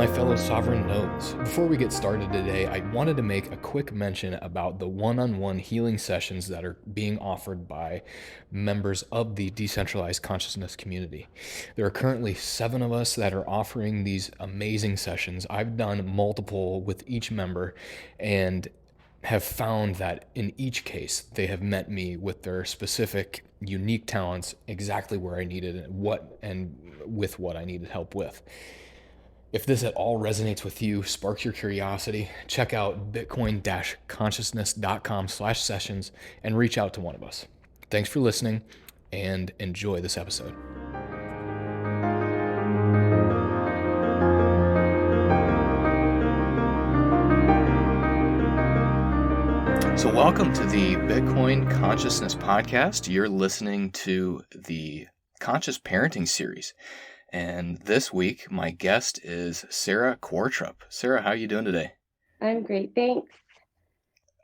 fellow sovereign nodes. Before we get started today, I wanted to make a quick mention about the one-on-one healing sessions that are being offered by members of the decentralized consciousness community. There are currently 7 of us that are offering these amazing sessions. I've done multiple with each member and have found that in each case, they have met me with their specific, unique talents exactly where I needed it, with what I needed help with. If this at all resonates with you, sparks your curiosity, check out bitcoin-consciousness.com/sessions and reach out to one of us. Thanks for listening and enjoy this episode. So welcome to the Bitcoin Consciousness Podcast. You're listening to the Conscious Parenting Series. And this week, my guest is Sarah Quartrup. Sarah, how are you doing today? I'm great, thanks.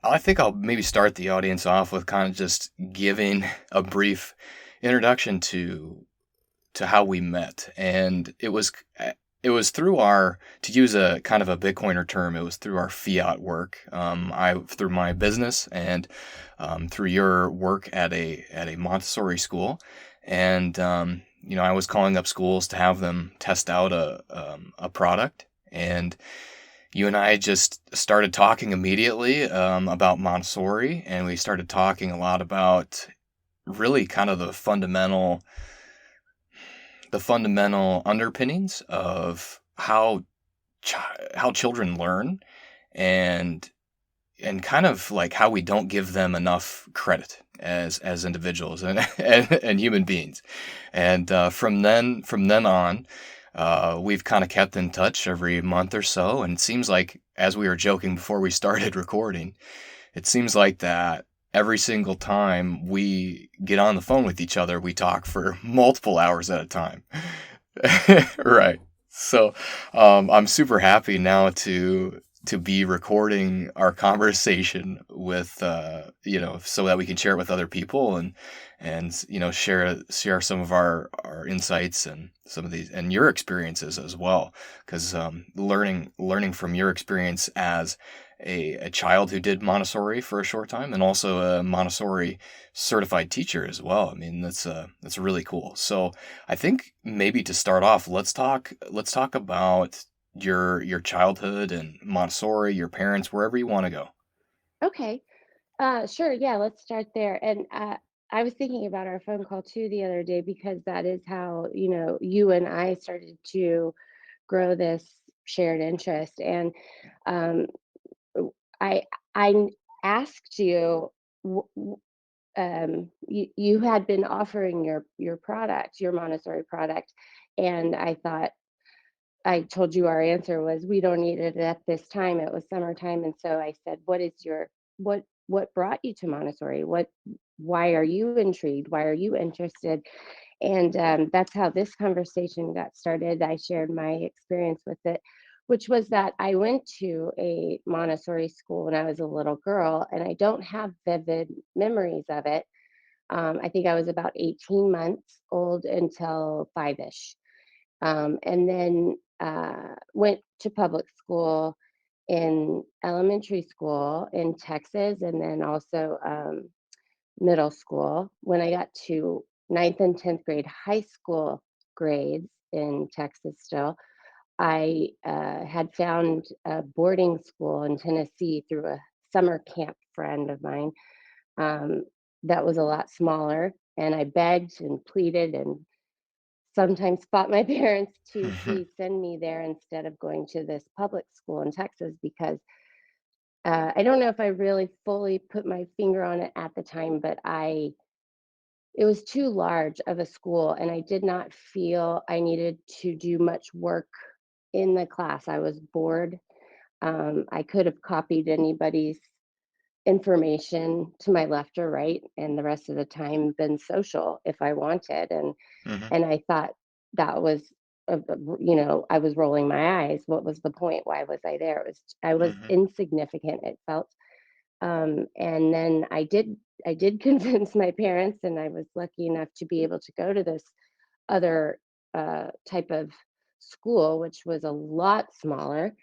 I think I'll maybe start the audience off with kind of just giving a brief introduction to how we met. And it was through our, to use a kind of a Bitcoiner term, it was through our fiat work. Through my business and through your work at a Montessori school. And I was calling up schools to have them test out a product, and you and I just started talking immediately about Montessori, and we started talking a lot about really kind of the fundamental underpinnings of how children learn, and kind of like how we don't give them enough credit as individuals and human beings. And from then on, we've kind of kept in touch every month or so, and it seems like, as we were joking before we started recording, it seems like that every single time we get on the phone with each other, we talk for multiple hours at a time. Right. So I'm super happy now to be recording our conversation with so that we can share it with other people, and share some of our insights and some of these and your experiences as well, because learning from your experience as a child who did Montessori for a short time, and also a Montessori certified teacher as well. I mean, that's really cool. So I think maybe to start off, let's talk about your childhood and Montessori, your parents, wherever you want to go. Okay, sure, yeah, let's start there. And I was thinking about our phone call too the other day, because that is how, you and I started to grow this shared interest. And um, I I asked you, you had been offering your product, your Montessori product, and I told you our answer was we don't need it at this time. It was summertime. And so I said, what brought you to Montessori? Why are you intrigued? Why are you interested? And that's how this conversation got started. I shared my experience with it, which was that I went to a Montessori school when I was a little girl, and I don't have vivid memories of it. I think I was about 18 months old until 5-ish, and then went to public school in elementary school in Texas, and then also middle school. When I got to ninth and 10th grade high school grades in Texas still, I had found a boarding school in Tennessee through a summer camp friend of mine, um, that was a lot smaller. And I begged and pleaded and sometimes fought my parents to please send me there instead of going to this public school in Texas, because I don't know if I really fully put my finger on it at the time, but it was too large of a school, and I did not feel I needed to do much work in the class. I was bored. I could have copied anybody's information to my left or right, and the rest of the time been social if I wanted. Hmm. And I thought that was, I was rolling my eyes. What was the point? Why was I there? I was Hmm. insignificant, it felt. And then I did convince my parents, and I was lucky enough to be able to go to this other type of school, which was a lot smaller.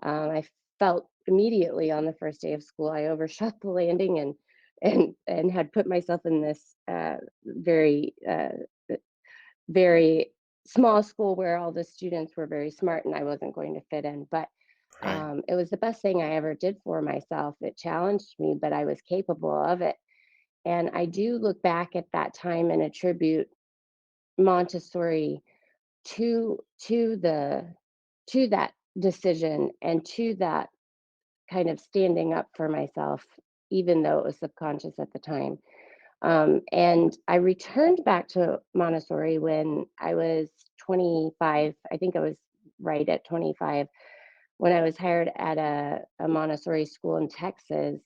I felt immediately on the first day of school I overshot the landing and had put myself in this very small school where all the students were very smart and I wasn't going to fit in. But Right. it was the best thing I ever did for myself. It challenged me, but I was capable of it. And I do look back at that time and attribute Montessori to the to that decision and to that kind of standing up for myself, even though it was subconscious at the time. And I returned back to Montessori when I was 25. I think I was right at 25 when I was hired at a Montessori school in Texas.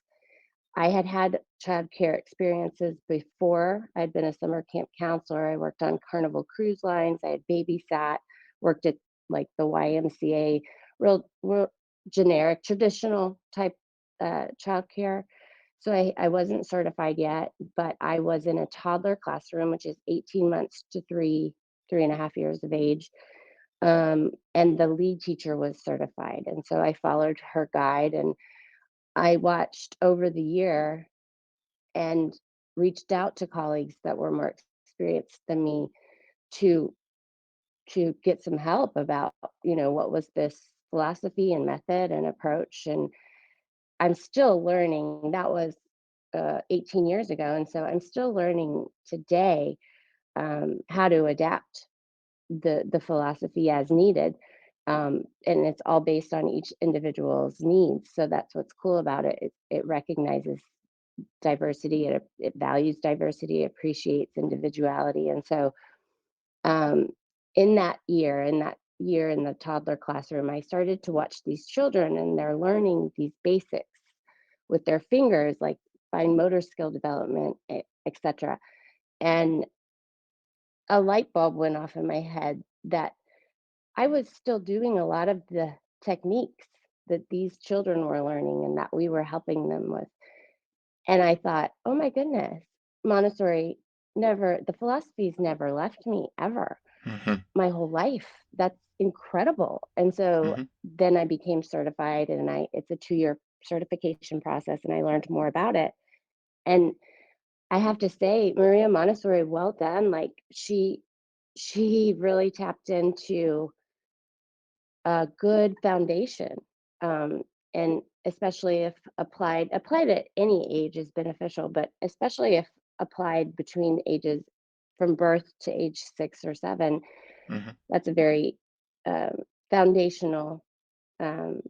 I had had childcare experiences before. I'd been a summer camp counselor. I worked on Carnival Cruise Lines. I had babysat, worked at like the YMCA, real generic, traditional type childcare. So I wasn't certified yet, but I was in a toddler classroom, which is 18 months to 3.5 years of age. And the lead teacher was certified. And so I followed her guide and I watched over the year and reached out to colleagues that were more experienced than me to get some help about, what was this philosophy and method and approach. And I'm still learning. That was 18 years ago, and so I'm still learning today how to adapt the philosophy as needed. And it's all based on each individual's needs. So that's what's cool about it. It recognizes diversity, it values diversity, appreciates individuality. And so um, in that year in the toddler classroom, I started to watch these children and they're learning these basics with their fingers, like fine motor skill development, etc. And a light bulb went off in my head that I was still doing a lot of the techniques that these children were learning and that we were helping them with. And I thought, "Oh my goodness, Montessori the philosophies never left me ever, Hmm. my whole life. That's incredible." And so Hmm. then I became certified and it's a 2-year certification process and I learned more about it. And I have to say, Maria Montessori, well done. Like she really tapped into a good foundation. And especially if applied at any age is beneficial, but especially if applied between ages from birth to age 6 or 7, Hmm. that's a very um, foundational um,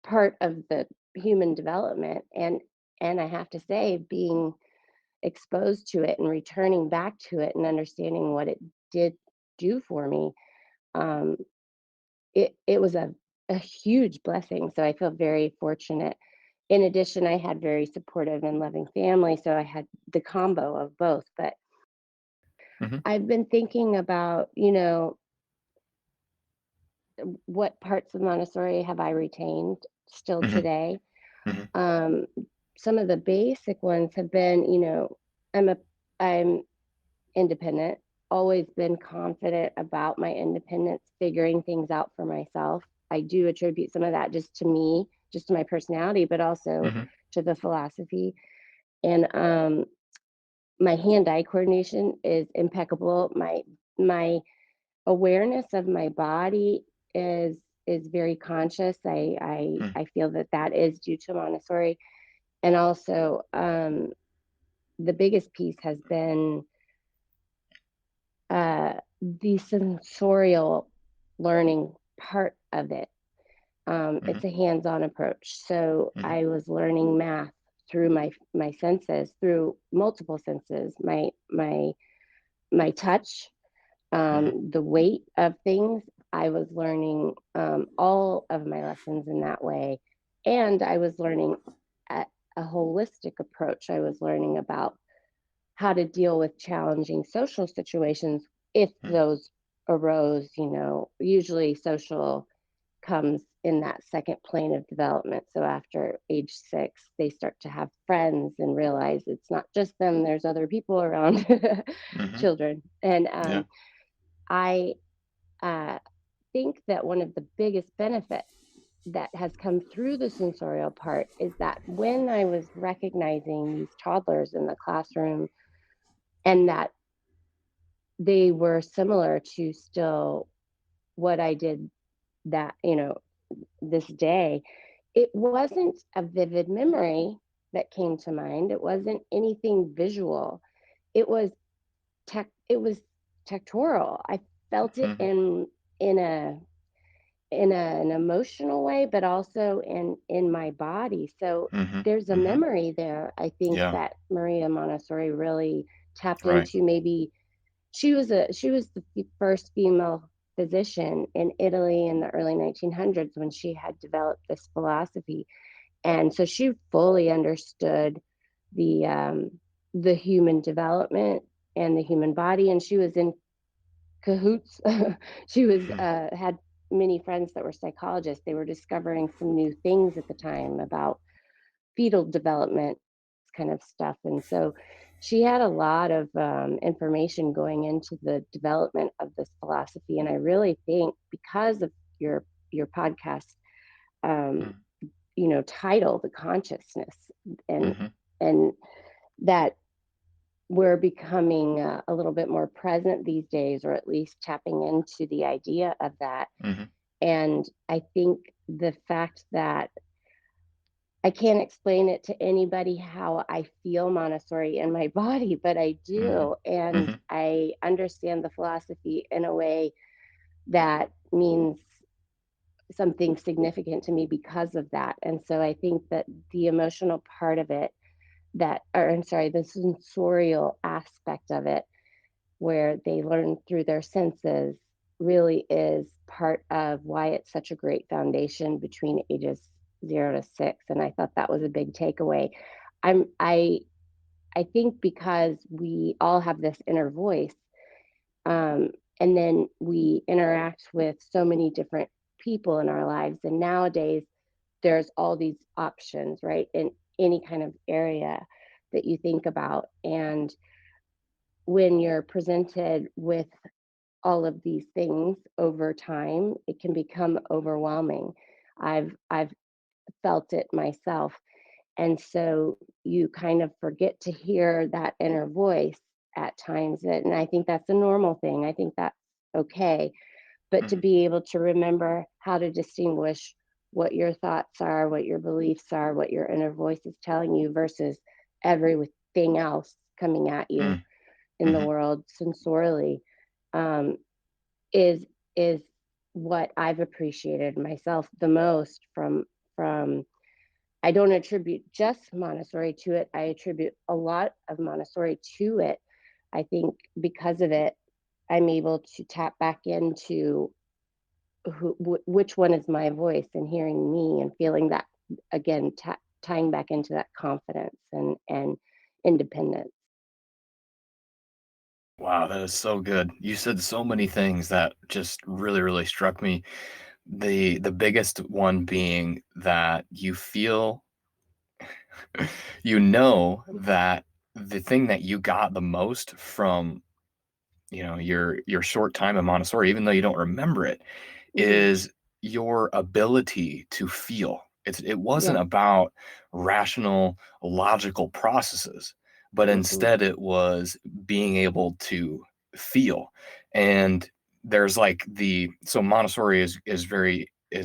part of the human development. And I have to say, being exposed to it and returning back to it and understanding what it did do for me, um, it was a huge blessing, so I feel very fortunate. In addition, I had very supportive and loving family, so I had the combo of both. But Hmm. I've been thinking about, what parts of Montessori have I retained still Hmm. today? Hmm. Um, some of the basic ones have been, I'm independent, always been confident about my independence, figuring things out for myself. I do attribute some of that just to me, just to my personality, but also Hmm. to the philosophy. And my hand-eye coordination is impeccable. My awareness of my body is very conscious. I feel that that is due to Montessori, and also the biggest piece has been the sensorial learning part of it. Hmm. It's a hands-on approach. So Hmm. I was learning math through my senses, through multiple senses, my touch, Hmm. the weight of things. I was learning all of my lessons in that way, and I was learning a holistic approach. I was learning about how to deal with challenging social situations if those arose. Usually social comes in that second plane of development. So after age 6, they start to have friends and realize it's not just them, there's other people around Hmm. children. And Yeah. I uh, think that one of the biggest benefits that has come through the sensorial part is that when I was recognizing these toddlers in the classroom and that they were similar to still what I did that, this day, it wasn't a vivid memory that came to mind. It wasn't anything visual. It was it was tectoral. I felt it Mhm. in a an emotional way, but also in my body. So Mhm. there's a Mhm. memory there. I think Yeah. that Maria Montessori really tapped Right. into. Maybe she was the first female physician in Italy in the early 1900s when she had developed this philosophy, and so she fully understood the um, the human development and the human body, and she was in cahoots. She was Mhm. had many friends that were psychologists. They were discovering some new things at the time about fetal development, kind of stuff, and so she had a lot of information going into the development of this philosophy. And I really think because of your podcast, um, Mhm. title, the consciousness, and Mhm. and that we're becoming a little bit more present these days, or at least tapping into the idea of that. Mhm. And I think the fact that I can't explain it to anybody how I feel Montessori in my body, but I Mhm. do. And Mhm. I understand the philosophy in a way that means something significant to me because of that. And so I think that the emotional part of it, or I'm sorry, the sensorial aspect of it, where they learn through their senses, really is part of why it's such a great foundation between ages 0 to 6. And I thought that was a big takeaway. I'm I think because we all have this inner voice, um, and then we interact with so many different people in our lives, and nowadays there's all these options, right, in any kind of area that you think about. And when you're presented with all of these things over time, it can become overwhelming. I've felt it myself. And so you kind of forget to hear that inner voice at times. And I think that's a normal thing. I think that's okay. But to Mhm. be able to remember how to distinguish what your thoughts are, what your beliefs are, what your inner voice is telling you versus everything else coming at you Mhm. in the Mhm. world sensorially, um, is is what I've appreciated myself the most from I don't attribute just Montessori to it. I attribute a lot of Montessori to it. I think because of it, I'm able to tap back into which one is my voice, and hearing me and feeling that again, tying back into that confidence and independence. Wow, that is so good. You said so many things that just really, really struck me. The biggest one being that you feel you know that the thing that you got the most from, your short time in Montessori, even though you don't remember it, Mm, is your ability to feel. It wasn't yeah. about rational, logical processes, but Mm-mm. instead it was being able to feel. And there's like so Montessori is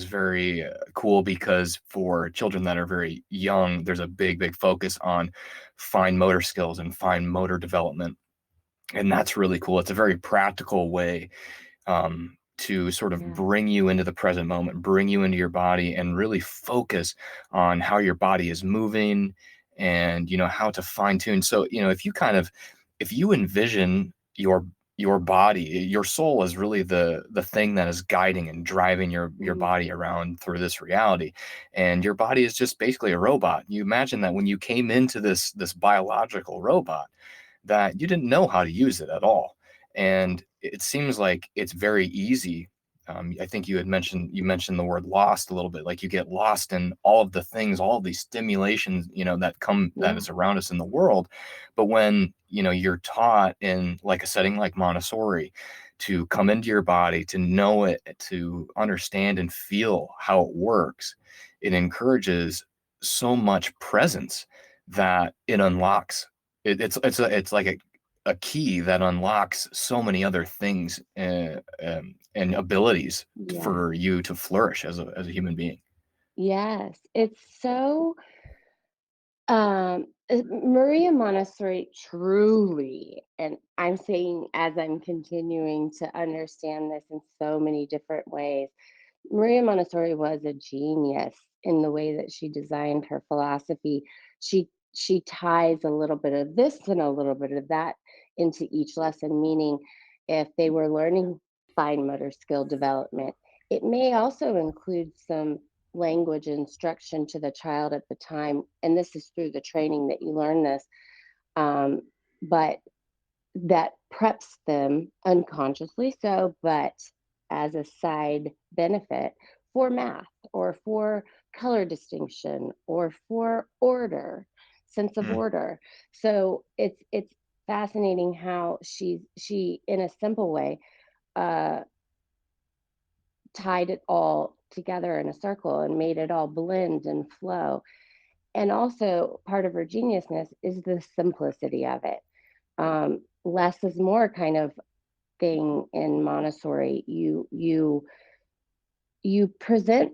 very cool because for children that are very young, there's a big, big focus on fine motor skills and fine motor development, and that's really cool. It's a very practical way to sort of Yeah. bring you into the present moment, bring you into your body, and really focus on how your body is moving, and how to fine tune. So if you envision your body, your soul is really the thing that is guiding and driving your Mm, body around through this reality, and your body is just basically a robot. You imagine that when you came into this biological robot, that you didn't know how to use it at all. And it seems like it's very easy. I think you mentioned the word lost a little bit. Like you get lost in all of the things, all of these stimulations, that yeah. is around us in the world. But when you're taught in like a setting like Montessori to come into your body, to know it, to understand and feel how it works, it encourages so much presence that it unlocks. It's like a key that unlocks so many other things, and abilities Yeah. for you to flourish as a human being. Yes. It's so Maria Montessori truly, and I'm saying as I'm continuing to understand this in so many different ways, Maria Montessori was a genius in the way that she designed her philosophy. She ties a little bit of this and a little bit of that into each lesson, meaning if they were learning fine motor skill development, it may also include some language instruction to the child at the time. And this is through the training that you learn this. Um, but that preps them unconsciously so, but as a side benefit for math or for color distinction or for order, sense of Mm, order. So it's fascinating how she in a simple way uh tied it all together in a circle and made it all blend and flow. And also part of her geniusness is the simplicity of it. Less is more kind of thing in Montessori. You present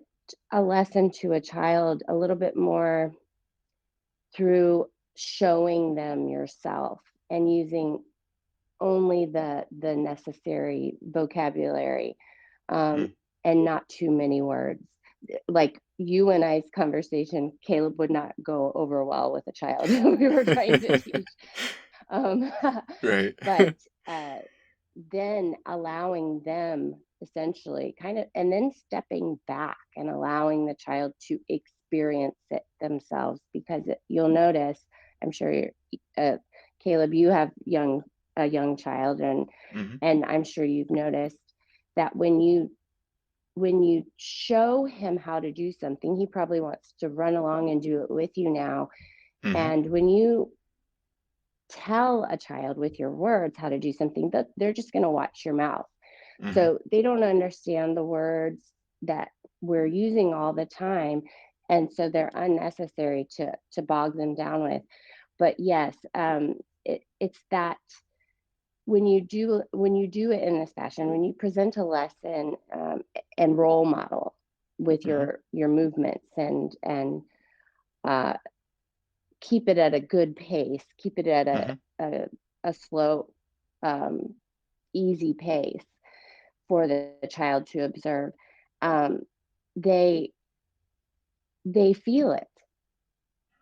a lesson to a child a little bit more through showing them yourself and using only the necessary vocabulary, um, mm. and not too many words. Like you and I's conversation, Caleb would not go over well with a child we were trying to teach. Um, Right. but uh, then allowing them essentially kind of, and then stepping back and allowing the child to experience it themselves, because you'll notice, I'm sure uh, Caleb, you have a young child, Mhm, and I'm sure you've noticed that when you show him how to do something, he probably wants to run along and do it with you now. mhm, And when you tell a child with your words how to do something, that they're just going to watch your mouth. mhm, So they don't understand the words that we're using all the time. And so they're unnecessary to bog them down with. But yes, it's that when you do it in this fashion, when you present a lesson, and role model with mhm, your movements and uh, keep it at a good pace, keep it at mhm, a slow, um, easy pace for the child to observe. Um, they they feel it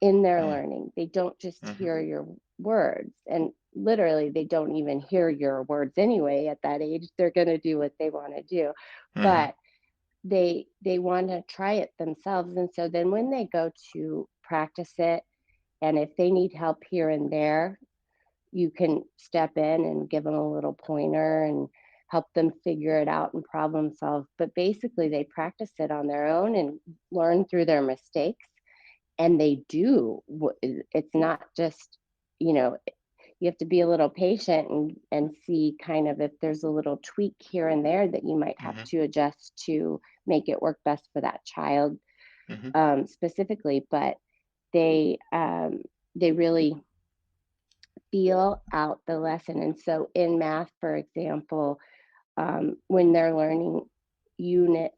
in their mm, learning. They don't just mhm, hear your words, and literally they don't even hear your words anyway at that age. They're going to do what they want to do. mhm, But they want to try it themselves, and so then when they go to practice it, and if they need help here and there, you can step in and give them a little pointer and help them figure it out and problem solve. But basically, they practice it on their own and learn through their mistakes. And they do. It's not just, you know, you have to be a little patient and see kind of if there's a little tweak here and there that you might have mhm, to adjust to make it work best for that child, mhm, specifically. But they really feel out the lesson. And so in math, for example, when they're learning unit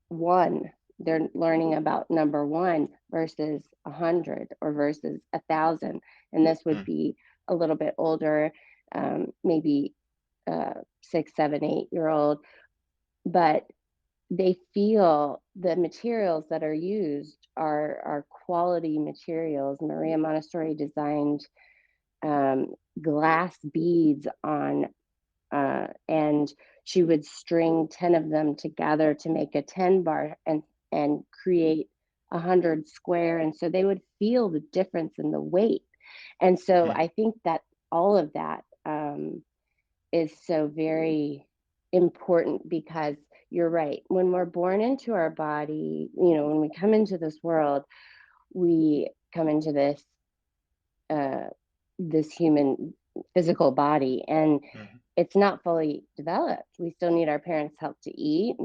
one, they're learning about number one versus 100 or versus 1,000. And this would mm, be a little bit older, maybe 6, 7, 8 year old. But they feel the materials that are used are quality materials. Maria Montessori designed glass beads on, and she would string 10 of them together to make a 10 bar and create 100 square. And so they would feel the difference in the weight. And so mm, I think that all of that is so very important, because you're right. When we're born into our body, when we come into this world, we come into uh, this human physical body, and mhm, it's not fully developed. We still need our parents' help to eat,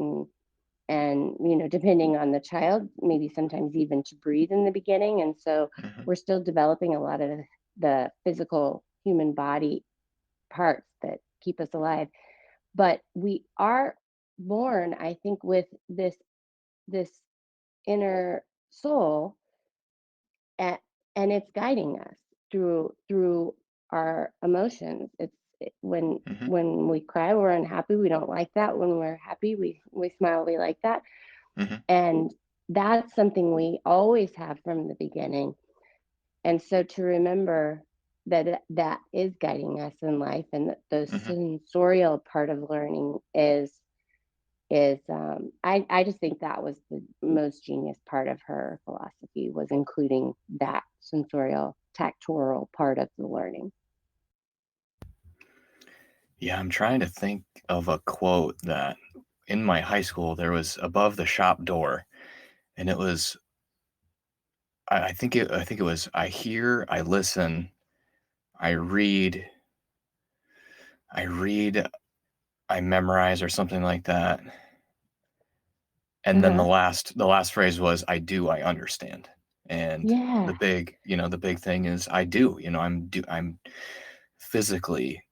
and depending on the child, maybe sometimes even to breathe in the beginning. And so Hmm. we're still developing a lot of the physical human body parts that keep us alive. But we are born, I think, with this inner soul, at, and it's guiding us through our emotions. When Hmm. we cry, we're unhappy, we don't like that. When we're happy, we smile, we like that. Hmm. And that's something we always have from the beginning. And so to remember that that is guiding us in life, and that the Hmm. sensorial part of learning I just think that was the most genius part of her philosophy, was including that sensorial tactorial part of the learning. Yeah, I'm trying to think of a quote that in my high school there was above the shop door, and it was I think it was I hear, I listen, I read, I read, I memorize or something like that. And then Uh-huh. the last phrase was I do, I understand. And Yeah. the big thing is I do, I'm physically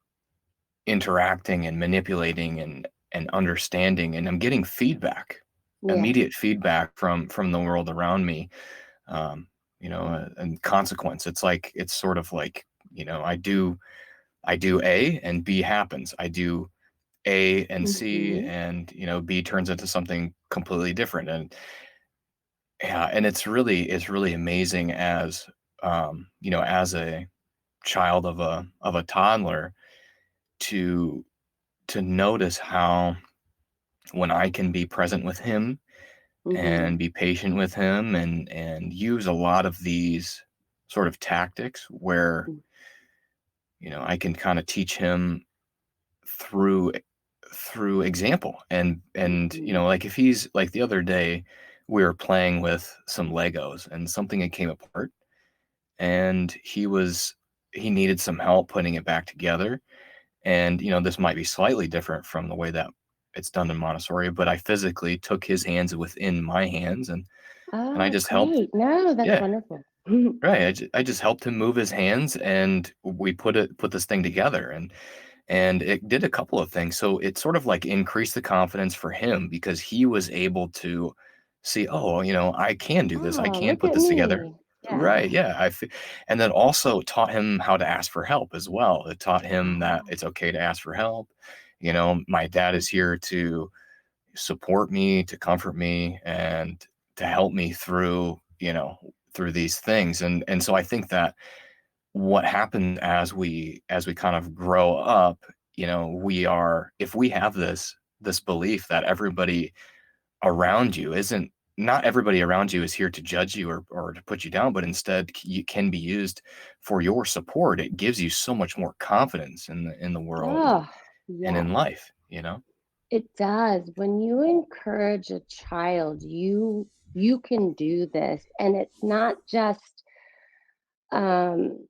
interacting and manipulating and understanding, and I'm getting feedback, Yeah. immediate feedback from the world around me. And consequence. It's sort of like, I do A and B happens. I do A and C, Hmm. and B turns into something completely different. And yeah, and it's really amazing as as a child of a toddler to notice how when I can be present with him Hmm. and be patient with him and use a lot of these sort of tactics where I can kind of teach him through example. And Hmm. like if he's like the other day we were playing with some Legos and something had came apart, and he needed some help putting it back together. And this might be slightly different from the way that it's done in Montessori, but I physically took his hands within my hands, and I Oh, just helped. great. No, that's Yeah, wonderful. right. I just helped him move his hands, and we put this thing together, and it did a couple of things. So it sort of like increased the confidence for him because he was able to see, oh, I can do this. I Oh, can look put at this together. me. Right. Yeah. Yeah. And then also taught him how to ask for help as well. It taught him that Oh. it's okay to ask for help. My dad is here to support me, to comfort me, and to help me through, through these things. And so I think that what happens as we kind of grow up, we are if we have this belief that everybody around you isn't not everybody around you is here to judge you or to put you down, but instead you can be used for your support. It gives you so much more confidence in the world Oh, and in yes. life. It does. When you encourage a child, you can do this, and it's not just um,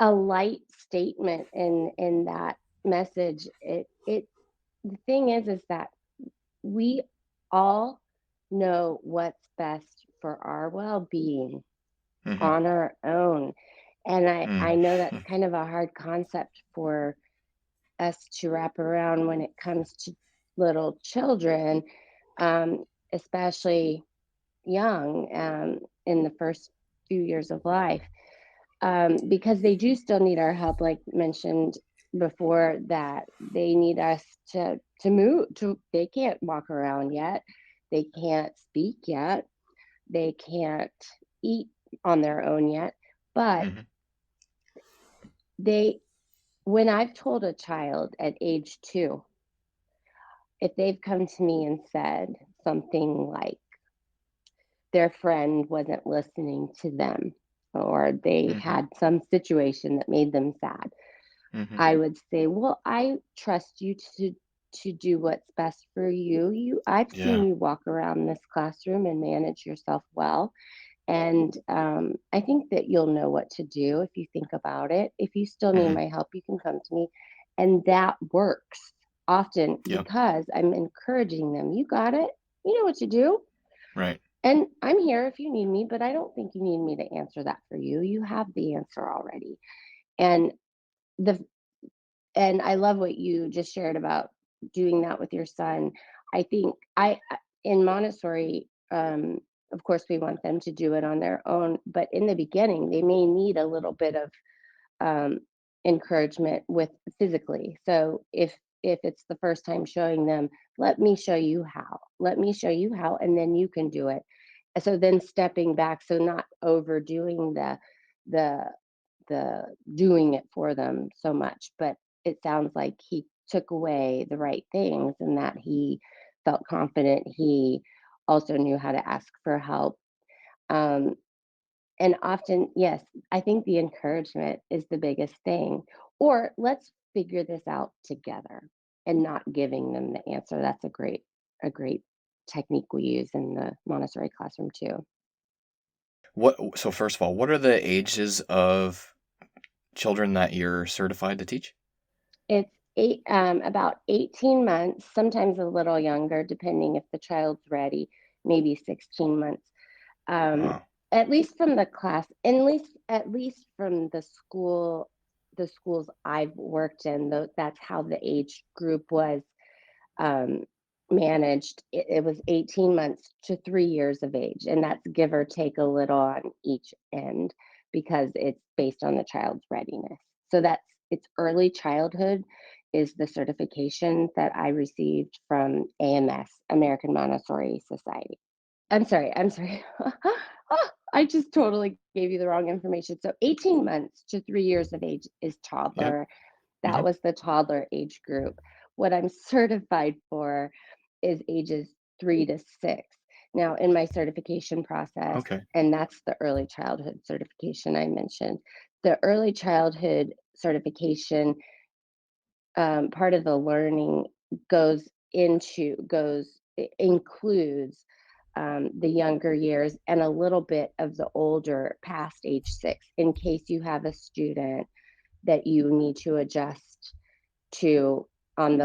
a light statement in that message. It The thing is that we all know what's best for our well-being Hmm. on our own, and I Mm. know that's kind of a hard concept for us to wrap around when it comes to little children, especially young, in the first few years of life, because they do still need our help, like mentioned before, that they need us to move. To They can't walk around yet, they can't speak yet, they can't eat on their own yet, but Mhm. they when I've told a child at age 2, if they've come to me and said something like their friend wasn't listening to them, or they Mhm. had some situation that made them sad, Mhm. I would say, "Well, I trust you to do what's best for you. I've seen Yeah. you walk around this classroom and manage yourself well, and I think that you'll know what to do if you think about it. If you still need Mhm. my help, you can come to me." And that works often Yeah. because I'm encouraging them. You got it. You know what to do. Right. And I'm here if you need me, but I don't think you need me to answer that for you. You have the answer already. And the and I love what you just shared about doing that with your son. I think in Montessori, of course, we want them to do it on their own, but in the beginning, they may need a little bit of um, encouragement with physically. So if it's the first time showing them, let me show you how. Let me show you how, and then you can do it. So then stepping back, so not overdoing the the doing it for them so much, but it sounds like he took away the right things and that he felt confident. He also knew how to ask for help. Um, and often, yes, I think the encouragement is the biggest thing. Or let's figure this out together and not giving them the answer. That's a great technique we use in the Montessori classroom too. So first of all, what are the ages of children that you're certified to teach? It's about 18 months, sometimes a little younger, depending if the child's ready, maybe 16 months. Um, Wow. at least from the class, at least from the schools I've worked in, that's how the age group was um, managed. It was 18 months to 3 years of age, and that's give or take a little on each end because it's based on the child's readiness. So it's early childhood is the certification that I received from AMS, American Montessori Society. I'm sorry. I just totally gave you the wrong information. So 18 months to 3 years of age is Yep. toddler. That Mhm. was the toddler age group. What I'm certified for is ages 3 to 6. Now, in my certification process, Okay. and that's the early childhood certification I mentioned, the early childhood certification, part of the learning includes the younger years and a little bit of the older past age 6 in case you have a student that you need to adjust to on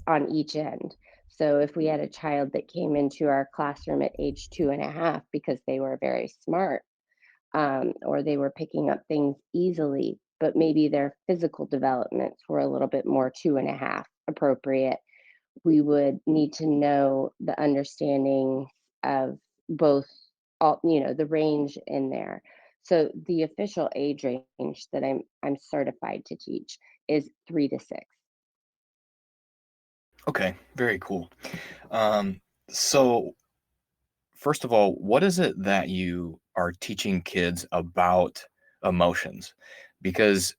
on each end. So if we had a child that came into our classroom at age 2.5 because they were very smart, or they were picking up things easily, but maybe their physical developments were a little bit more 2.5 appropriate, we would need to know the understanding of both, the range in there. So the official age range that I'm certified to teach is 3 to 6. Okay. Very cool. So first of all, what is it that you are teaching kids about emotions? Because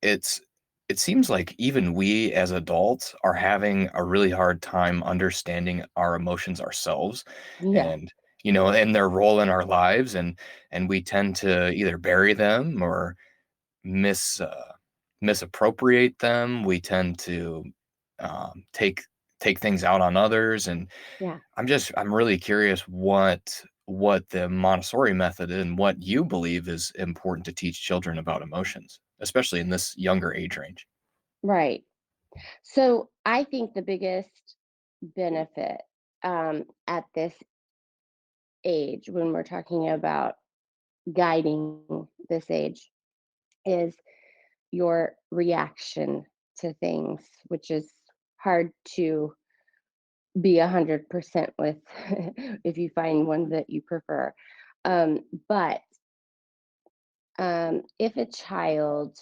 it's it seems like even we as adults are having a really hard time understanding our emotions ourselves Yeah, and and their role in our lives, and we tend to either bury them or mis misappropriate them. We tend to take things out on others, and yeah. I'm really curious what the Montessori method and what you believe is important to teach children about emotions, especially in this younger age range. Right. So I think the biggest benefit at this age, when we're talking about guiding this age, is your reaction to things, which is hard to be 100% with if you find one that you prefer. But if a child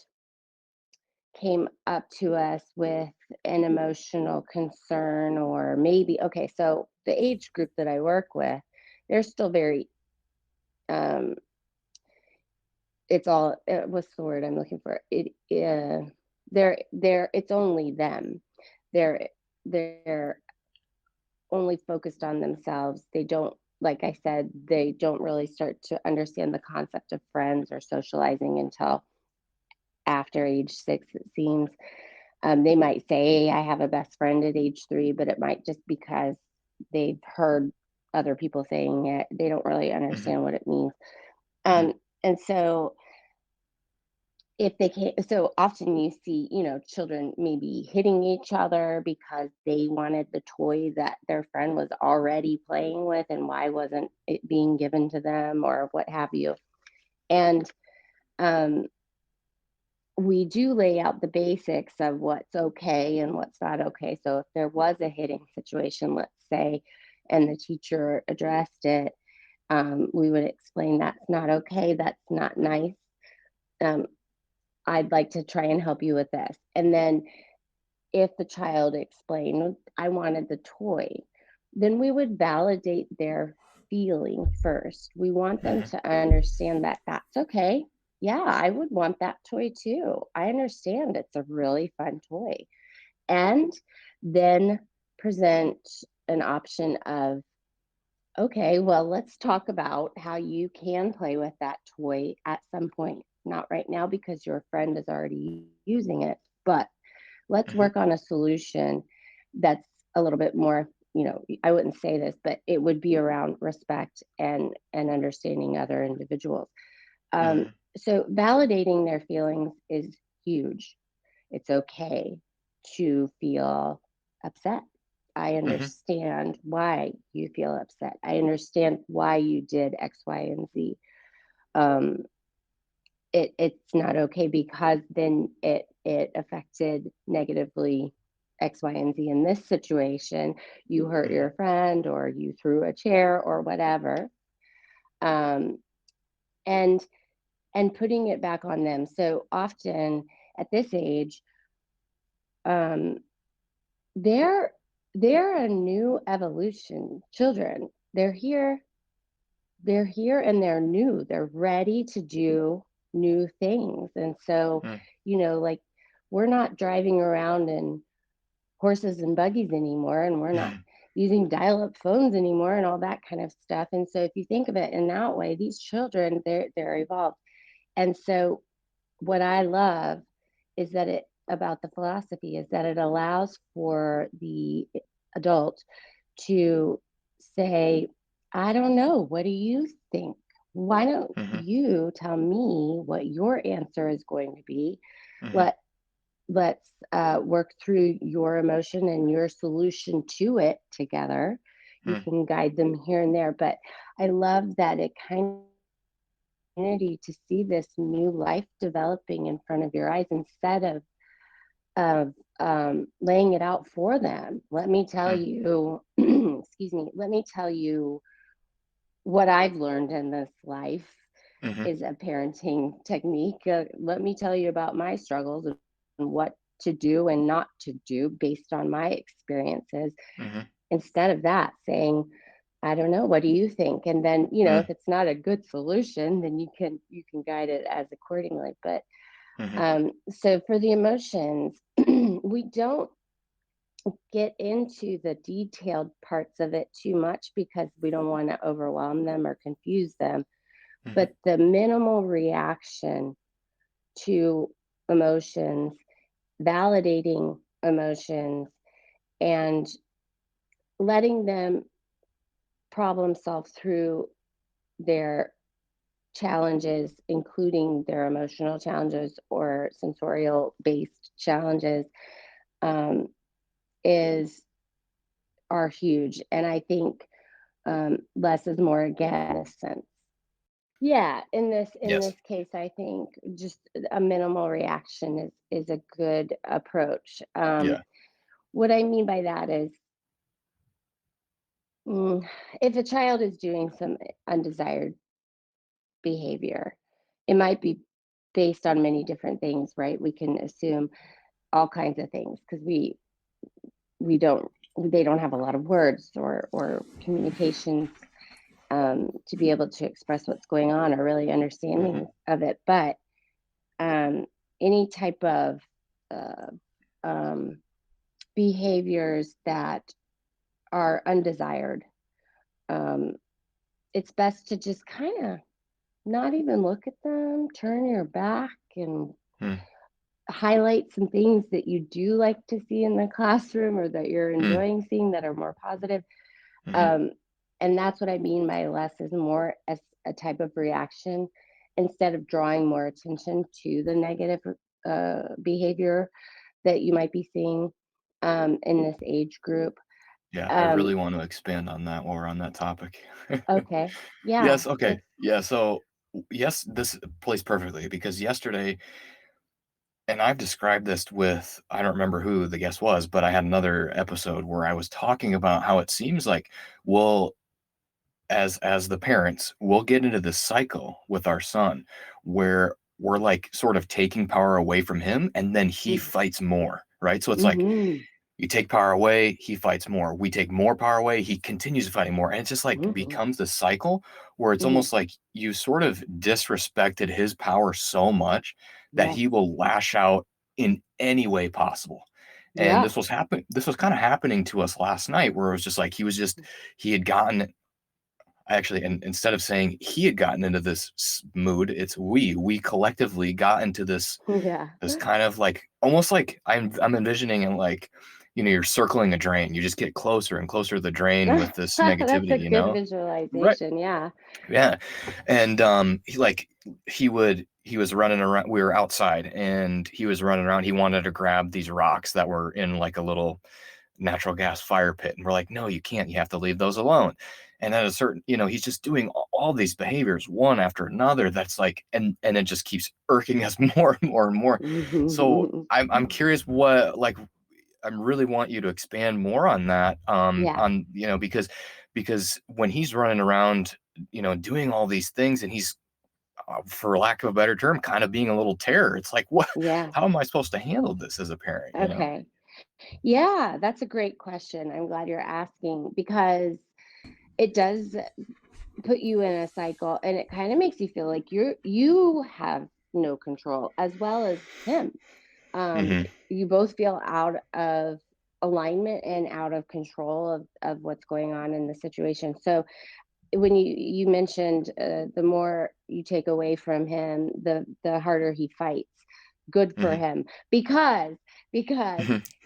came up to us with an emotional concern, or maybe, okay, so the age group that I work with, they're still very, um, what's the word I'm looking for? It's only them. They're only focused on themselves. They don't, like I said, they don't really start to understand the concept of friends or socializing until after age 6, it seems. They might say, I have a best friend at age 3, but it might just because they've heard other people saying it. They don't really Mhm. understand what it means. Yeah. And so if they can't, so often you see, children maybe hitting each other because they wanted the toy that their friend was already playing with, and why wasn't it being given to them, or what have you. And um, we do lay out the basics of what's okay and what's not okay. So if there was a hitting situation, let's say, and the teacher addressed it, we would explain that's not okay, that's not nice. Um, I'd like to try and help you with this. And then if the child explained, I wanted the toy, then we would validate their feeling first. We want them Mhm. to understand that that's okay. Yeah, I would want that toy too. I understand it's a really fun toy. And then present an option of, okay, well, let's talk about how you can play with that toy at some point. Not right now because your friend is already using it, but let's Mhm. work on a solution that's a little bit more, I wouldn't say this, but it would be around respect and understanding other individuals. um, Mhm. so validating their feelings is huge. It's okay to feel upset. I Mhm. understand why you feel upset. I understand why you did X, Y, and Z. um, it's not okay because then it affected negatively X, Y, and Z in this situation. You hurt Mhm. your friend, or you threw a chair, or whatever. Um, and putting it back on them. So often at this age, um, they're they're a new evolution. Children, they're here and they're new. They're ready to do new things. And so, Mm. like, we're not driving around in horses and buggies anymore, and we're not Mhm. using dial-up phones anymore and all that kind of stuff. And so if you think of it in that way, these children, they're evolved. And so what I love is that it about the philosophy is that it allows for the adult to say, I don't know, what do you think? Why don't Mhm. you tell me what your answer is going to be? Mhm. Let let's work through your emotion and your solution to it together. You Mm. can guide them here and there, but I love that it kind community to see this new life developing in front of your eyes, instead of laying it out for them. Let me tell Mm. you, excuse me, let me tell you what I've learned in this life Mhm. is a parenting technique. Let me tell you about my struggles and what to do and not to do based on my experiences. Mhm. Instead of that, saying, I don't know, what do you think? And then, Mm. if it's not a good solution, then you can guide it as accordingly. But Mhm. so for the emotions, we don't get into the detailed parts of it too much because we don't want to overwhelm them or confuse them. Mhm. But the minimal reaction to emotions, validating emotions, and letting them problem solve through their challenges, including their emotional challenges or sensorial based challenges, um, is are huge. And I think less is more again in a sense. Yeah, in this Yes. case, I think just a minimal reaction is a good approach. Yeah. What I mean by that is, mm, if a child is doing some undesired behavior, it might be based on many different things, right? We can assume all kinds of things because we don't they don't have a lot of words or communications to be able to express what's going on or really Mhm. understanding of it. But um, any type of uh, um, behaviors that are undesired, um, it's best to just kind of not even look at them, turn your back, and Mm. highlight some things that you do like to see in the classroom or that you're Mm. enjoying seeing that are more positive. Mhm. Um, and that's what I mean by less is more as a type of reaction, instead of drawing more attention to the negative behavior that you might be seeing in this age group. Yeah, I Um, really want to expand on that while we're on that topic. okay. Yeah. Yes, okay. Yeah, so yes, this plays perfectly because yesterday, and I've described this with, I don't remember who the guest was, but I had another episode where I was talking about how it seems like, well, as the parents, we'll get into this cycle with our son where we're like sort of taking power away from him and then he fights more, right? So it's like Mm-hmm. you take power away, he fights more. We take more power away, he continues fighting more. And it just like Hmm. becomes this cycle where it's Hmm. almost like you sort of disrespected his power so much that Yes. he will lash out in any way possible. And Yep. this was kind of happening to us last night where it was just like he had gotten actually, and instead of saying he had gotten into this mood, it's we collectively got into Yeah. this kind of like almost like I'm envisioning it like, you're circling a drain. You just get closer and closer to the drain with this That's a negativity, good Right. visualization. Yeah. Yeah. And he was running around. We were outside and he was running around. He wanted to grab these rocks that were in like a little natural gas fire pit. And we're like, no, you can't. You have to leave those alone. And at a certain, he's just doing all these behaviors one after another. That's like, and it just keeps irking us more and more and more. So I'm curious what, like, I really want you to expand more on that. Yeah. Because when he's running around, doing all these things and he's, for lack of a better term, kind of being a little terror. It's like, what, Yeah. how am I supposed to handle this as a parent? Okay. Yeah, that's a great question. I'm glad you're asking because it does put you in a cycle and it kind of makes you feel like you have no control as well as him. Um, Hmm. you both feel out of alignment and out of control of what's going on in the situation. So when you mentioned the more you take away from him, the harder he fights. Good for Hmm. him because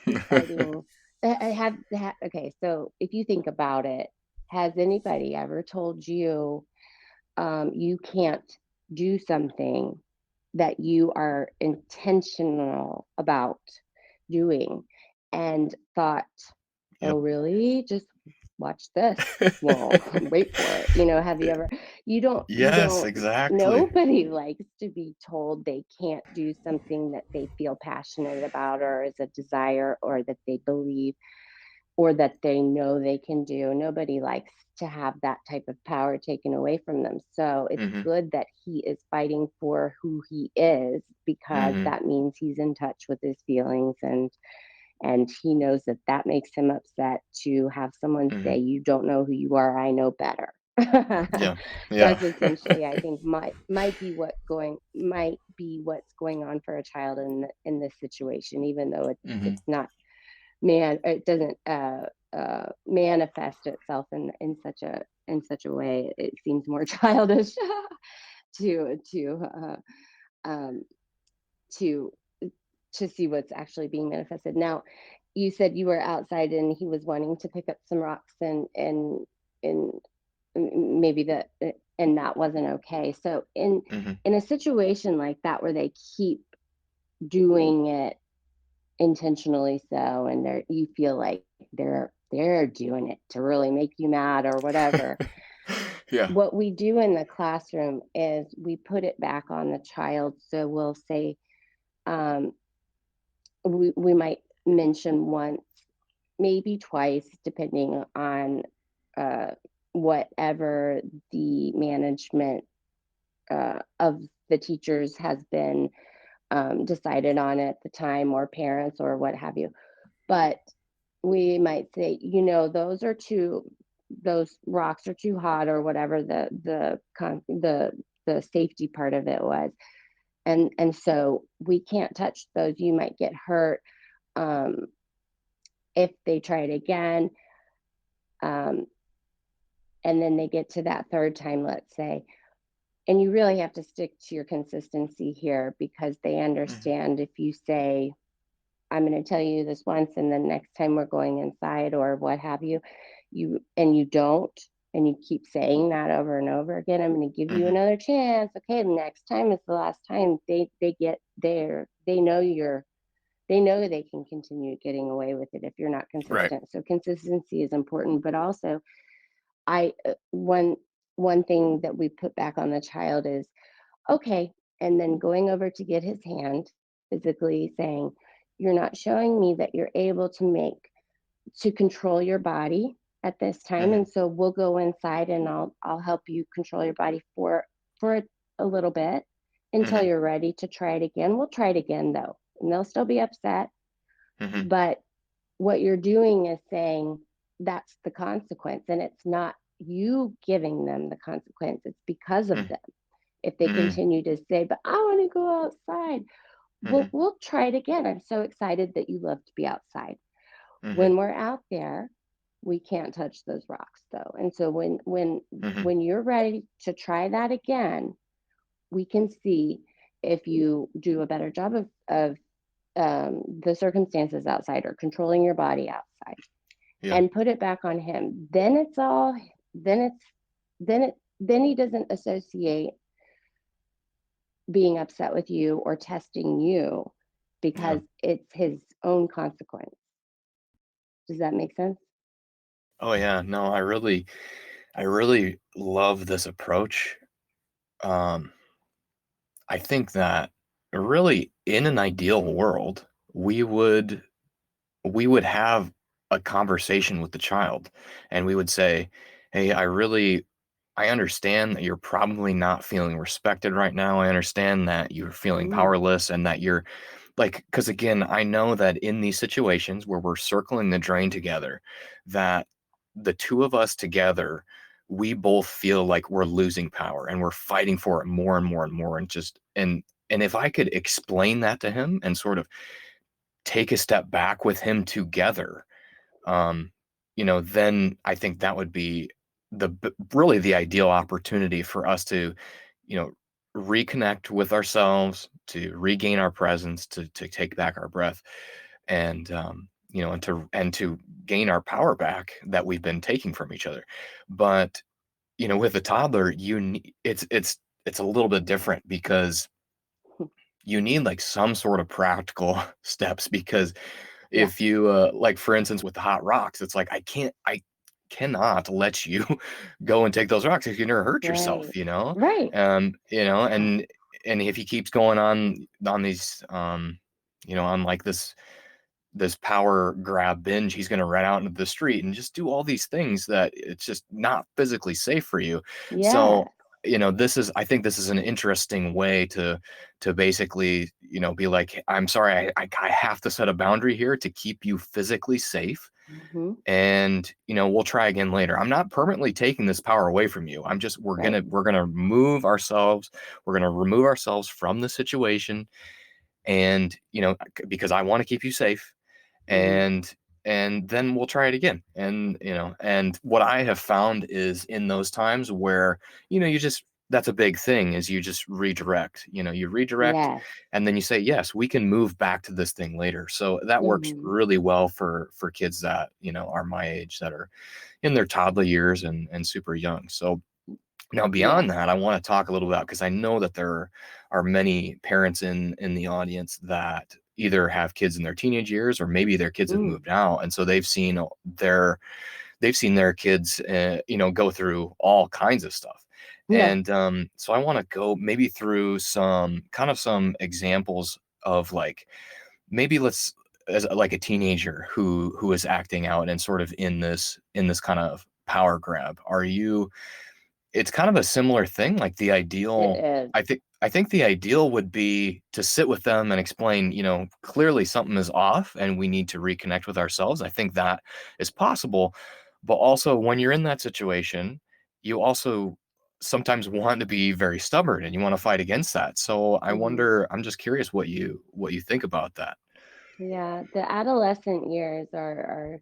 he's fighting. Okay, so if you think about it, has anybody ever told you you can't do something that you are intentional about doing and thought, "Oh, Yep. really? Just watch this. Well, wait for it." Have you ever you Yes, don't exactly. nobody likes to be told they can't do something that they feel passionate about or is a desire or that they believe or that they know they can do. Nobody likes to have that type of power taken away from them. So it's Mhm, good that he is fighting for who he is because mhm, that means he's in touch with his feelings and he knows that that makes him upset to have someone mhm. say, "You don't know who you are, I know better." Yeah, yeah. That's essentially, I think, might be what's going on for a child in this situation, even though Mhm, it's not it doesn't manifest itself in such a way. It seems more childish to um, to to see what's actually being manifested. Now, you said you were outside and he was wanting to pick up some rocks and maybe and that wasn't okay. So mhm, in a situation like that where they keep doing it intentionally so and you feel like they're doing it to really make you mad or whatever, Yeah. what we do in the classroom is we put it back on the child. So we'll say um, we might mention once, maybe twice, depending on uh, whatever the management of the teachers has been decided on at the time, or parents, or what have you. But we might say, those rocks are too hot, or whatever the safety part of it was, and so we can't touch those. You might get hurt um, if they try it again. Um, and then they get to that third time, let's say, and you really have to stick to your consistency here because they Mhm, understand if you say, "I'm going to tell you this once, and then next time we're going inside," or what have you, you don't, and you keep saying that over and over again, I'm going to give you Mhm. another chance. Okay, the next time is the last time. They get there. They know they can continue getting away with it if you're not Right. consistent. So consistency is important, but also I one thing that we put back on the child is okay, and then going over to get his hand, physically saying, you're not showing me that you're able to control your body at this time, Mhm. and so we'll go inside and I'll help you control your body for a little bit until Mhm. you're ready to try it again. We'll try it again though, and they'll still be upset, Mhm. but what you're doing is saying that's the consequence, and it's not you giving them the consequence, it's because of Mhm. them. If they Mhm. continue to say, but I want to go outside, Mhm. we'll try it again. I'm so excited that you love to be outside. Mhm. When we're out there, we can't touch those rocks though. And so Mhm. when you're ready to try that again, we can see if you do a better job of the circumstances outside or controlling your body outside Yeah. and put it back on him. Then it's then he doesn't associate being upset with you or testing you Yeah. because it's his own consequence. Does that make sense? Oh, yeah. No, I really love this approach. Um, I think that really in an ideal world, we would we would have a conversation with the child and we would say, "Hey, I understand that you're probably not feeling respected right now. I understand that you're feeling Mm, powerless and that you're like, because again, I know that in these situations where we're circling the drain together, that the two of us together, we both feel like we're losing power and we're fighting for it more and more and more. And if I could explain that to him and sort of take a step back with him together, um, then I think that would be really the ideal opportunity for us to, you know, reconnect with ourselves, to regain our presence, to take back our breath, and and to gain our power back that we've been taking from each other. But with a toddler, it's a little bit different because you need like some sort of practical steps because yeah. if you, like, for instance, with the hot rocks, it's like, I cannot let you go and take those rocks if you're gonna hurt Right. yourself, you know? Right. Yeah. And if he keeps going on these, on, like, this power grab binge, he's gonna run out into the street and just do all these things that it's just not physically safe for you. So, Yes. I think this is an interesting way to basically, be like, I'm sorry, I have to set a boundary here to keep you physically safe. Hmm. And we'll try again later. I'm not permanently taking this power away from you. I'm just Right. we're gonna move ourselves, we're gonna remove ourselves from the situation. And because I want to keep you safe, Hmm. and then we'll try it again. And what I have found is in those times where you just that's a big thing is you just redirect. You redirect, Yes. and then you say, yes, we can move back to this thing later. So that works Hmm. really well for kids that are my age, that are in their toddler years and super young. So now, Yeah. beyond that, I want to talk a little about, because I know that there are many parents in the audience that either have kids in their teenage years or maybe their kids have Mm. moved out, and so they've seen their kids, go through all kinds of stuff. Yeah. And so I want to go maybe through some examples of, like, maybe let's as like a teenager who is acting out and sort of in this kind of power grab. It's kind of a similar thing, like, the It ideal is. I think the ideal would be to sit with them and explain, clearly something is off and we need to reconnect with ourselves. I think that is possible, but also when you're in that situation, you also sometimes want to be very stubborn and you wanna fight against that. So Hmm. I'm just curious what you think about that. Yeah. The adolescent years are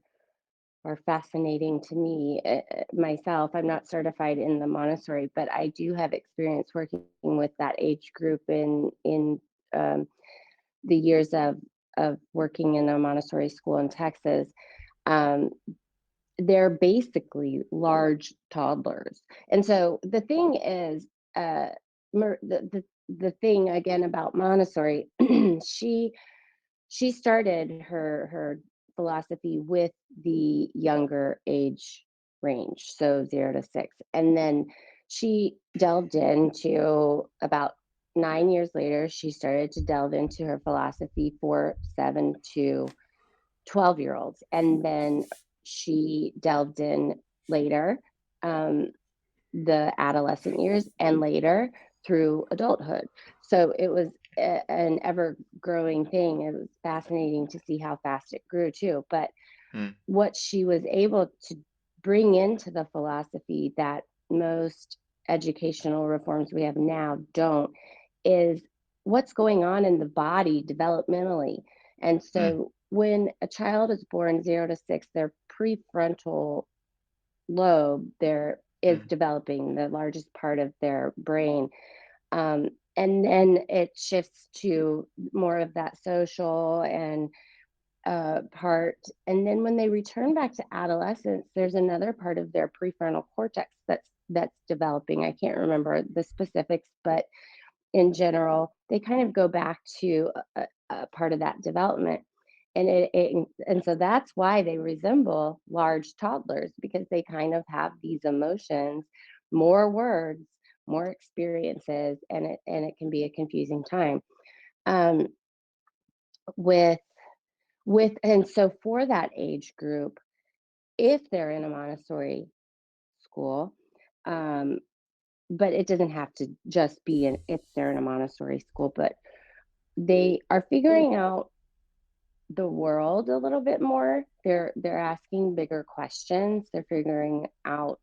fascinating to me myself. I'm not certified in the Montessori, but I do have experience working with that age group in um, the years of working in a Montessori school in Texas. Um, they're basically large toddlers. And so the thing is, uh, the thing again about Montessori, she she started her philosophy with the younger age range, so 0 to 6, and then she delved into about 9 years later. She started to delve into her philosophy for 7 to 12-year-olds, and then she delved in later, um, the adolescent years, and later through adulthood. So it was an ever growing thing. It was fascinating to see how fast it grew too. But Mm, what she was able to bring into the philosophy that most educational reforms we have now don't is what's going on in the body developmentally. And mm, so when a child is born 0 to 6, their prefrontal lobe there is mm, developing, the largest part of their brain. And then it shifts to more of that social and part. And then when they return back to adolescence, there's another part of their prefrontal cortex that's developing. I can't remember the specifics, but in general, they kind of go back to a part of that development. And so that's why they resemble large toddlers, because they kind of have these emotions, more words, more experiences, and it can be a confusing time. Um, with and so for that age group, if they're in a Montessori school, um, but it doesn't have to just be in if they're in a Montessori school, but they are figuring out the world a little bit more. They're asking bigger questions. They're figuring out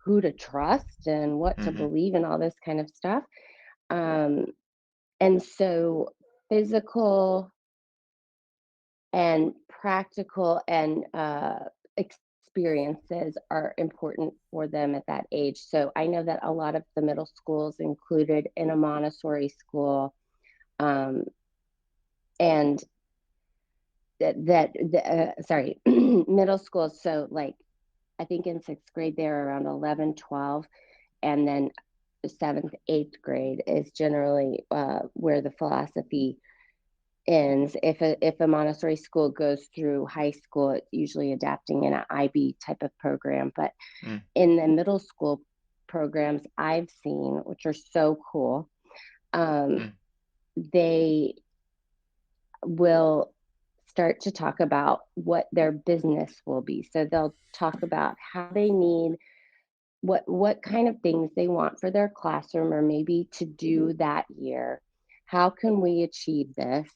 who to trust and what to mhm, believe and all this kind of stuff. Um, and so physical and practical and experiences are important for them at that age. So I know that a lot of the middle schools included in a Montessori school, um, and sorry, middle school. So like I think in sixth grade they're around 11, 12, and then seventh, eighth grade is generally where the philosophy ends. If a Montessori school goes through high school, it's usually adapting in an IB type of program. But mm, in the middle school programs I've seen, which are so cool, um, mm, they will start to talk about what their business will be. So they'll talk about how they need what kind of things they want for their classroom or maybe to do that year. How can we achieve this?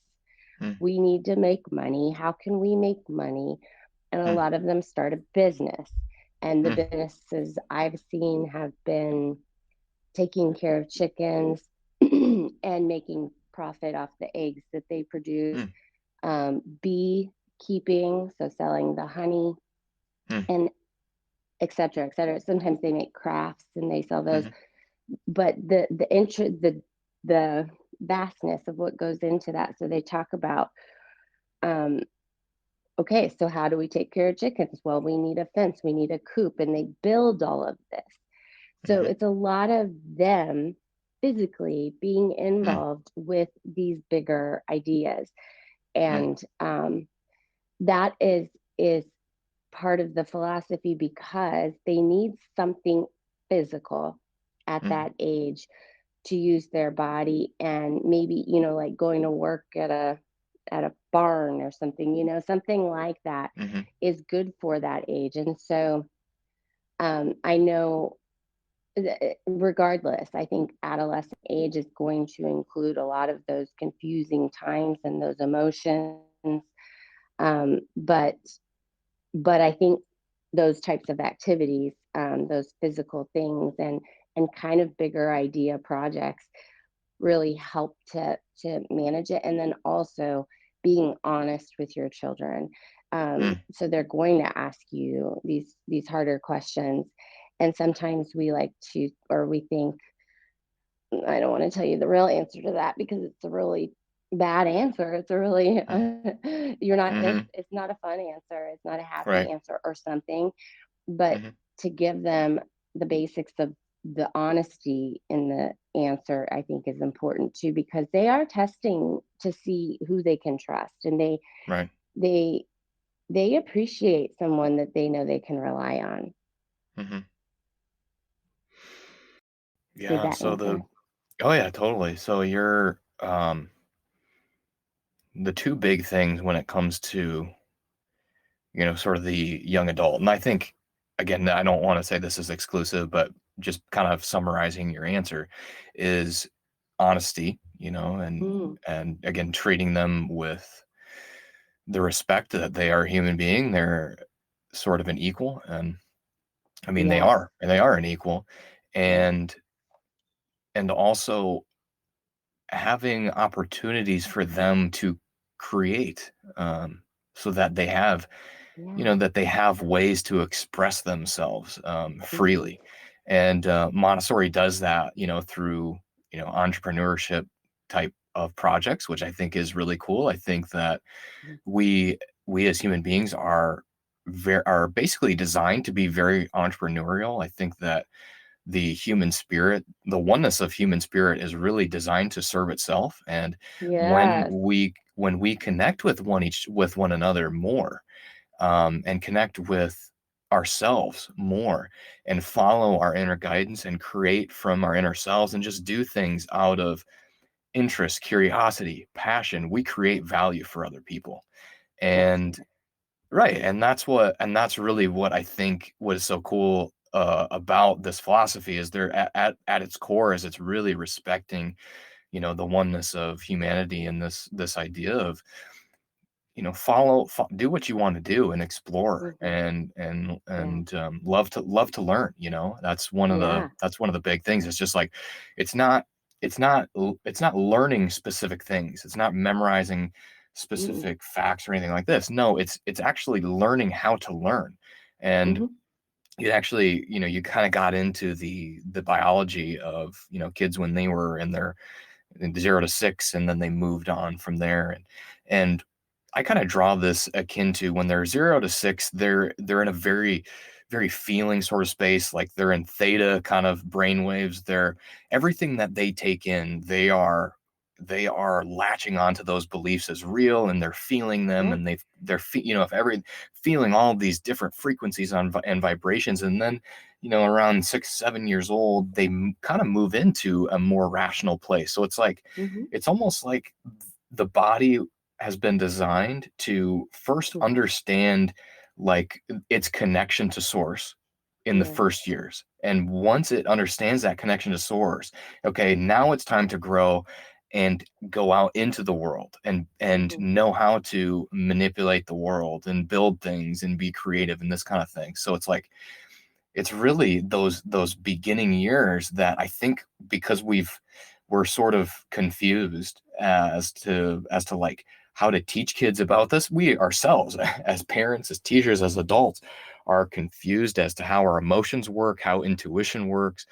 mm, We need to make money. How can we make money? And a mm, lot of them start a business. And the mm, businesses I've seen have been taking care of chickens and making profit off the eggs that they produce, mm, beekeeping, so selling the honey, mm, and et cetera, et cetera. Sometimes they make crafts and they sell those. mhm, But the vastness of what goes into that. So they talk about, um, okay, so how do we take care of chickens? Well, we need a fence, we need a coop, and they build all of this. So mhm, it's a lot of them physically being mm, involved with these bigger ideas. mm, And that is part of the philosophy because they need something physical at mm, that age to use their body, and maybe like going to work at a barn or something, something like that mhm, is good for that age. And so I know regardless, I think adolescent age is going to include a lot of those confusing times and those emotions. Um, but but I think those types of activities, those physical things, and kind of bigger idea projects really help to manage it. And then also being honest with your children. mm, So they're going to ask you these harder questions, and sometimes we like to, or we think, I don't want to tell you the real answer to that because it's a really bad answer. It's a really you're not Mm-hmm. it's not a fun answer. It's not a happy Right. answer or something, but Mm-hmm. to give them the basics of the honesty in the answer, I think is important too, because they are testing to see who they can trust, and Right. they they appreciate someone that they know they can rely on. Mm-hmm. Did Yeah. that So answer? the oh yeah, totally. So you're the two big things when it comes to, sort of the young adult. And I think, again, I don't want to say this is exclusive, but just kind of summarizing your answer is honesty, Mm, and again, treating them with the respect that they are a human being. They're sort of an equal. And I mean, yes, they are an equal. yes, And also having opportunities for them to create, so that they have yeah. that they have ways to express themselves, Hmm. freely. And Montessori does that, through, entrepreneurship type of projects, which I think is really cool. I think that we we as human beings are basically designed to be very entrepreneurial. I think that the human spirit, the oneness of human spirit is really designed to serve itself. And Yes. when we connect with one another more, and connect with ourselves more, and follow our inner guidance and create from our inner selves and just do things out of interest, curiosity, passion, we create value for other people. That's And right. right, and that's really what I think what is so cool, about this philosophy is they're at its core is it's really respecting, the oneness of humanity, and this idea of, do what you want to do and explore, Hmm. Yeah. love to learn. Yeah. That's one of the big things. It's just like it's not it's not learning specific things. It's not memorizing Mm-mm. specific facts or anything like this. No, it's actually learning how to learn. And Hmm. it actually, you kind of got into the biology of, kids when they were in their 0 to 6, and then they moved on from there. And I kind of draw this akin to when they're 0 to 6, they're in a very, very feeling sort of space, like they're in theta kind of brain waves. They're everything that they take in, they are latching onto those beliefs as real, and they're feeling them, Yeah. and if every feeling all of these different frequencies and vibrations. And then, around 6, 7 years old, they kind of move into a more rational place. So Hmm. it's almost like the body has been designed to first To understand, like, its connection to source in the yeah. first years. And once it understands that connection to source, okay, now it's time to grow and go out into the world and Hmm. know how to manipulate the world and build things and be creative and this kind of thing. So it's really those beginning years that I think, because we're sort of confused as to like how to teach kids about this. We ourselves as parents, as teachers, as adults are confused as to how our emotions work, how intuition works,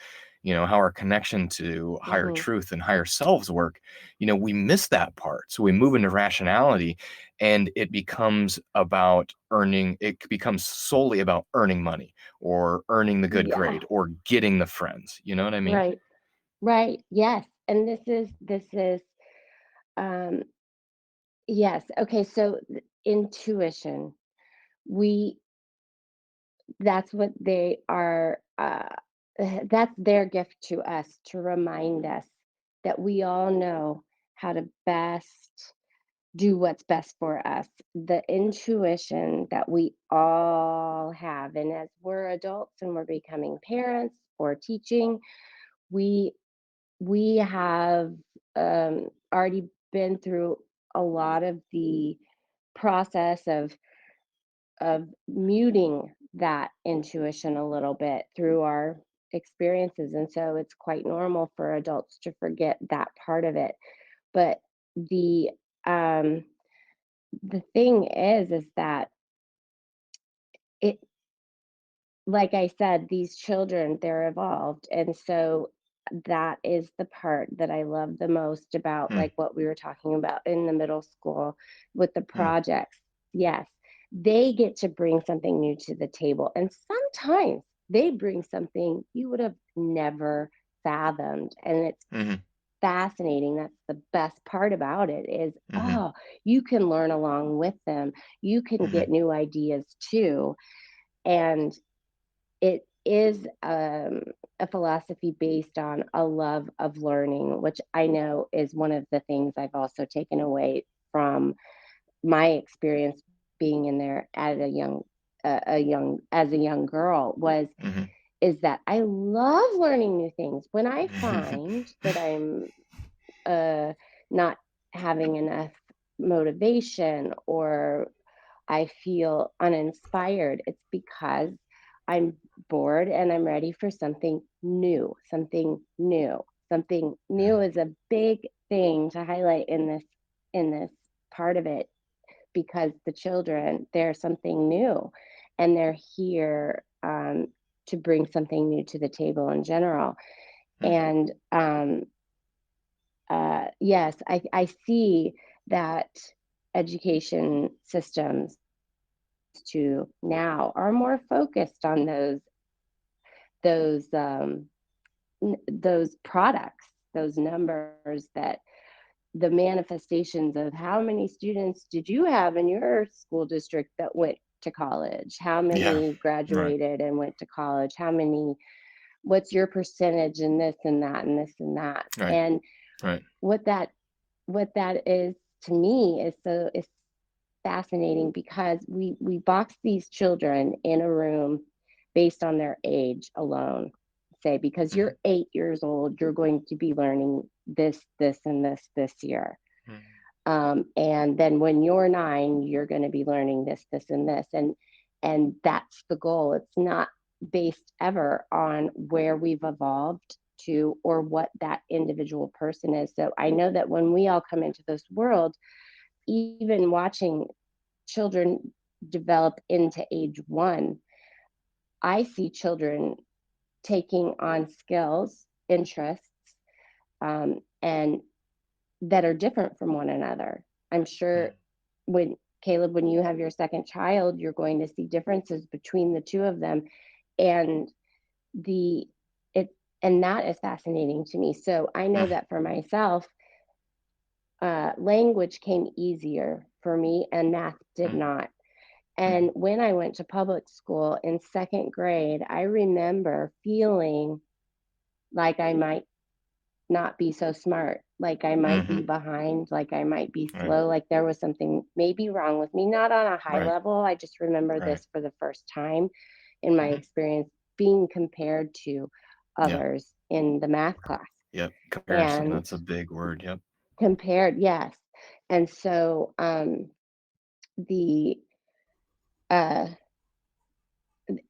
how our connection to higher Hmm. truth and higher selves work. We miss that part. So we move into rationality, and it becomes solely about earning money, or earning the good Yeah. grade, or getting the friends. You know what I mean? Right. Right. Yes. And this is um yes. Okay, so intuition. We That's what they are that's their gift to us, to remind us that we all know how to best do what's best for us. The intuition that we all have, and as we're adults and we're becoming parents or teaching, we we have already been through a lot of the process of muting that intuition a little bit through our experiences, and so it's quite normal for adults to forget that part of it. But the um the thing is that it like I said, these children, they're evolved, and so that is the part that I love the most about, Mm, like, what we were talking about in the middle school with the mm, projects. Yes, they get to bring something new to the table, and sometimes they bring something you would have never fathomed, and it's mhm, fascinating. That's the best part about it is, mhm, oh, you can learn along with them. You can mhm, get new ideas too, and it is, a philosophy based on a love of learning, which I know is one of the things I've also taken away from my experience being in there at a young as a young girl was mhm. is that I love learning new things. When I find that I'm uh, not having enough motivation or I feel uninspired, it's because I'm bored and I'm ready for something new, something new. Something new is a big thing to highlight in this part of it because the children, they're something new and they're here to bring something new to the table in general. Mm, And yes, I see that education systems to now are more focused on those those products, those numbers that the manifestations of how many students did you have in your school district that went to college? How yeah, many right, graduated and went to college? How many, what's your percentage in this and that and this and that? right, And right. what that what that is to me is fascinating because we box these children in a room based on their age alone. Say because Mhm, you're 8 years old, you're going to be learning this, and this year. mhm, And then when you're 9, you're going to be learning this, and this, and that's the goal. It's not based ever on where we've evolved to or what that individual person is. So I know that when we all come into this world, even watching children develop into age 1, I see children taking on skills, interests, and that are different from one another. I'm sure mm, when Caleb, when you have your second child, you're going to see differences between the two of them, and the it and that is fascinating to me. So I know mm, that for myself, language came easier for me, and math did mm, not. mhm, And when I went to public school in second grade, I remember feeling like I might not be so smart, like I might mhm, be behind, like I might be right, slow, like there was something maybe wrong with me, not on a high right, level. I just remember right. this for the first time in my Mhm, experience being compared to yeah, others in the math class. yep. Comparison, And that's a big word. Yep. compared, yes. And so the uh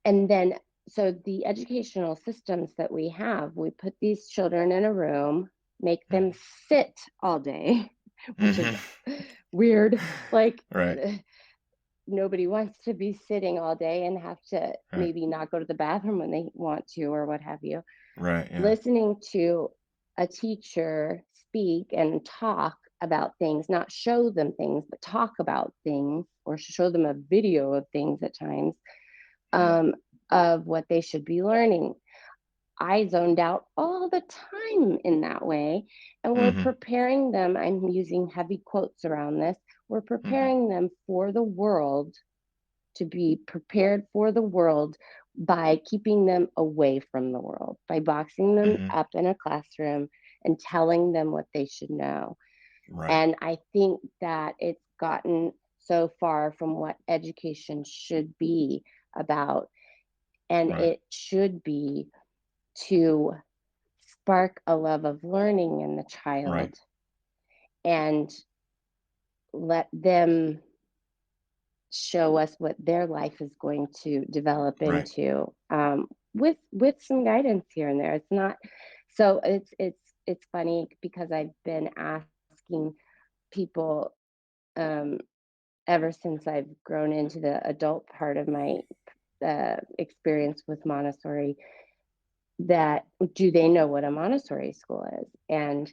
and then so the educational systems that we have, we put these children in a room, make them Mhm, sit all day, which is mhm, weird. Like right, nobody wants to be sitting all day and have to right, maybe not go to the bathroom when they want to or what have you. right. Yeah. Listening to a teacher speak and talk about things, not show them things, but talk about things or show them a video of things at times, um, of what they should be learning. I zoned out all the time in that way. And we're Mhm, preparing them, I'm using heavy quotes around this, we're mhm, preparing them for the world, to be prepared for the world by keeping them away from the world, by boxing them mhm, up in a classroom and telling them what they should know. right, And I think that it's gotten so far from what education should be about. And right, it should be to spark a love of learning in the right, child and let them show us what their life is going to develop right. into, with some guidance here and there. It's not so it's funny because I've been asking people, um, ever since I've grown into the adult part of my experience with Montessori, that do they know what a Montessori school is? And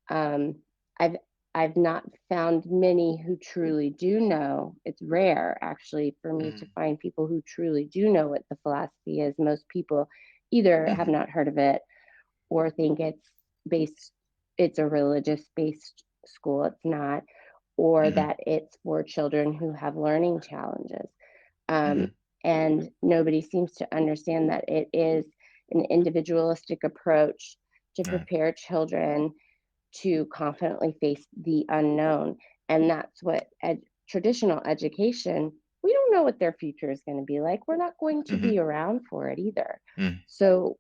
um, I've I've not found many who truly do know. It's rare, actually, for me to Mhm. find people who truly do know what the philosophy is. Most people either have Mhm. not heard of it or think based it's a religious based school. It's not, or Mhm. that it's for children who have learning challenges. Um, Mhm. and nobody seems to understand that it is an individualistic approach to Right. prepare children to confidently face the unknown. And that's what traditional education, we don't know what their future is going to be like. We're not going to Mhm. be around for it either. Mm. So,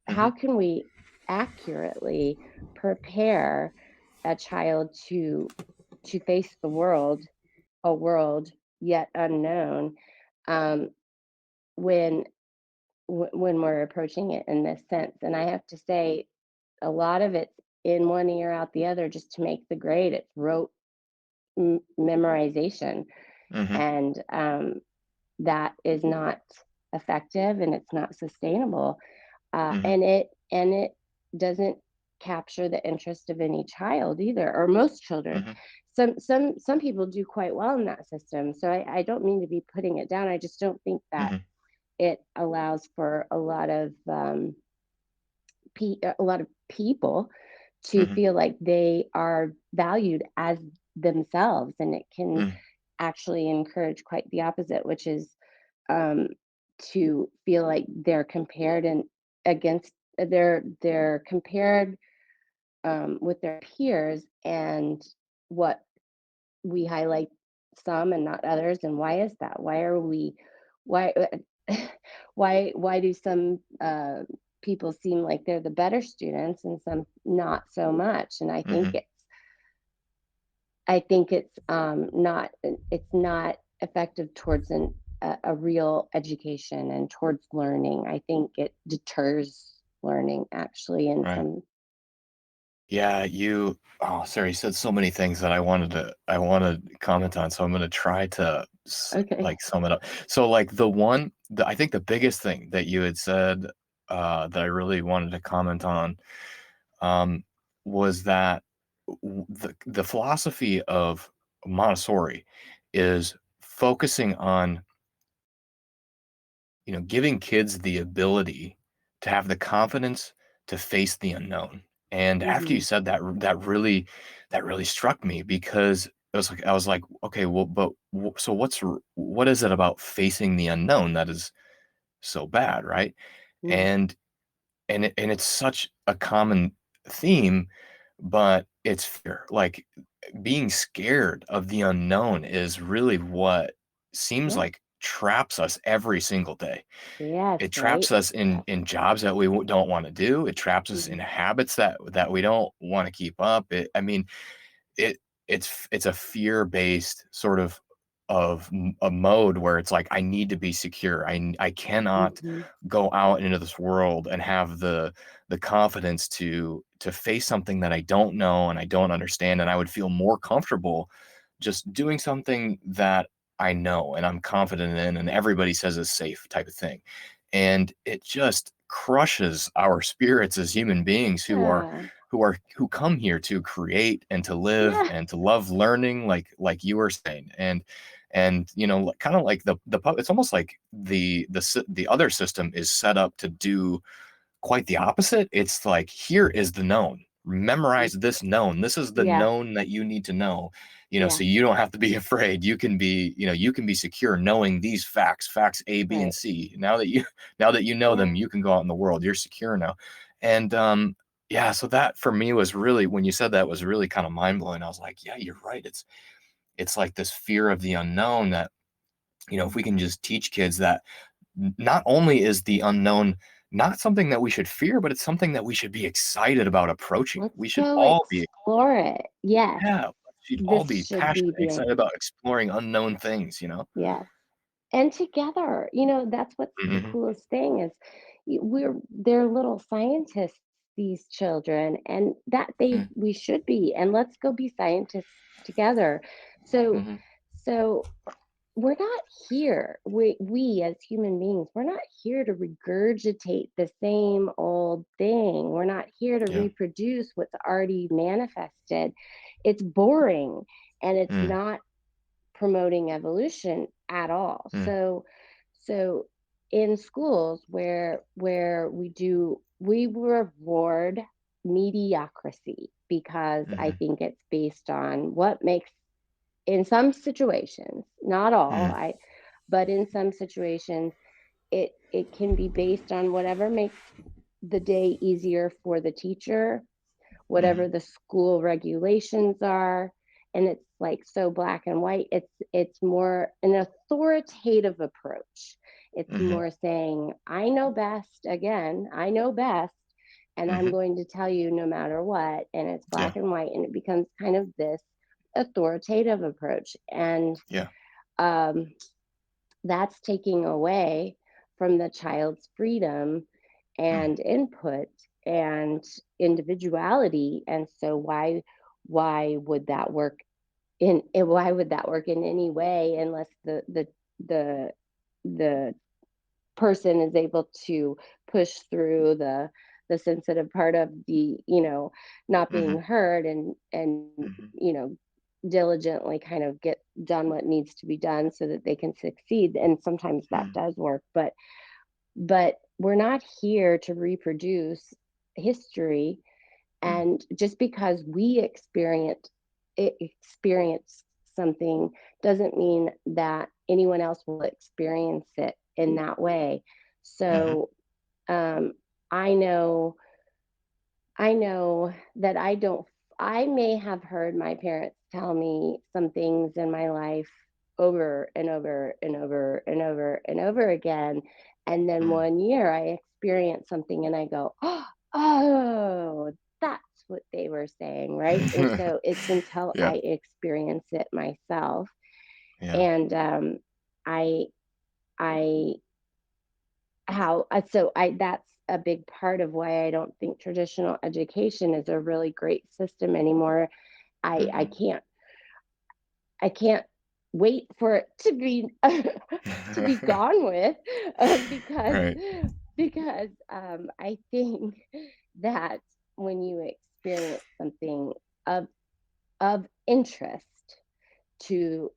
how Mhm. can we accurately prepare a child to face the world, a world yet unknown, um, when when we're approaching it in this sense? And I have to say, a lot of it's in one ear out the other just to make the grade. It's rote memorization, Mhm. and that is not effective and it's not sustainable. Mhm. And it doesn't capture the interest of any child either, or most children. Mhm. Some people do quite well in that system. So I don't mean to be putting it down. I just don't think that Mhm. it allows for a lot of people to Mhm. feel like they are valued as themselves, and it can Mhm. actually encourage quite the opposite, which is um, to feel like they're compared and against they're compared with their peers, and what we highlight some and not others. And why is that? Why are we why why do some people seem like they're the better students and some not so much? And Mhm. I think it's not effective towards a real education and towards learning. I think it deters learning, actually, in Right. some. Yeah, sorry, you said so many things that I wanna comment on, so I'm gonna try to Okay. like, sum it up. So, like, I think the biggest thing that you had said, that I really wanted to comment on, um, was that the philosophy of Montessori is focusing on, giving kids the ability to have the confidence to face the unknown. And after you Hmm. said that, that really struck me because I was like, okay, well, but so what is it about facing the unknown that is so bad, right? Hmm. And it's such a common theme, but it's fear. Like being scared of the unknown is really what seems Yeah. like traps us every single day. Yes. It Right. traps us in jobs that we don't wanna do. It traps us in Hmm. habits that we don't wanna keep up. I mean, it it's a fear-based sort of a mode where it's like, I need to be secure. I cannot Hmm. go out into this world and have the confidence to face something that I don't know and I don't understand, and I would feel more comfortable just doing something that I know and I'm confident in and everybody says is safe type of thing. And it just crushes our spirits as human beings Yeah. who come here to create and to live Yeah. and to love learning like you were saying. And kind of like it's almost like the other system is set up to do quite the opposite. It's like, here is the known. Memorize this known. This is the Yeah. known that you need to know, Yeah. so you don't have to be afraid. You can be secure knowing these facts A, B, and Right. C. Now that you know Yeah. them, you can go out in the world. You're secure now. And yeah, so that for me was really, when you said that, was really kind of mind blowing. I was like, yeah, you're right. It's like this fear of the unknown that, if we can just teach kids that not only is the unknown not something that we should fear, but it's something that we should be excited about approaching. Let's We should go all be, explore it. Yes. yeah, we should all This be should be passionate, the excited about exploring unknown things. Yes. And together, that's what's the Mhm. coolest thing is they're little scientists, these children, and that they Mhm. we should be. And let's go be scientists together. So Mhm. so we're not here. We as human beings, we're not here to regurgitate the same old thing. We're not here to Yeah. reproduce what's already manifested. It's boring and it's Mm, not promoting evolution at all. mm, So in schools where we reward mediocrity because I mhm, think it's based on what makes, in some situations, not all, mm, I but in some situations it can be based on whatever makes the day easier for the teacher, whatever mhm, the school regulations are, and it's like so black and white. It's more an authoritative approach. It's mhm, more saying, I know best, again, I know best, and I'm mhm. going to tell you no matter what, and it's Yeah. black and white, and it becomes kind of this authoritative approach. And Yeah. um, that's taking away from the child's freedom Mm, and input and individuality. And so why would that work why would that work in any way unless the the person is able to push through the sensitive part of the, not being mhm, heard, and mhm, diligently kind of get done what needs to be done so that they can succeed. And sometimes that mm, does work, but we're not here to reproduce history. mm, And just because we experience something doesn't mean that anyone else will experience it in that way. mhm, So um, I know I know that I may have heard my parents tell me some things in my life over and over and over and over and over again. And then mm. one year I experience something and I go, oh, that's what they were saying. Right. And so it's until Yeah. I experience it myself. Yeah. And I, I, so I that's a big part of why I don't think traditional education is a really great system anymore. I I Mhm. can't I can't wait for it to be to be gone with, because Right. I think that when you experience something of interest to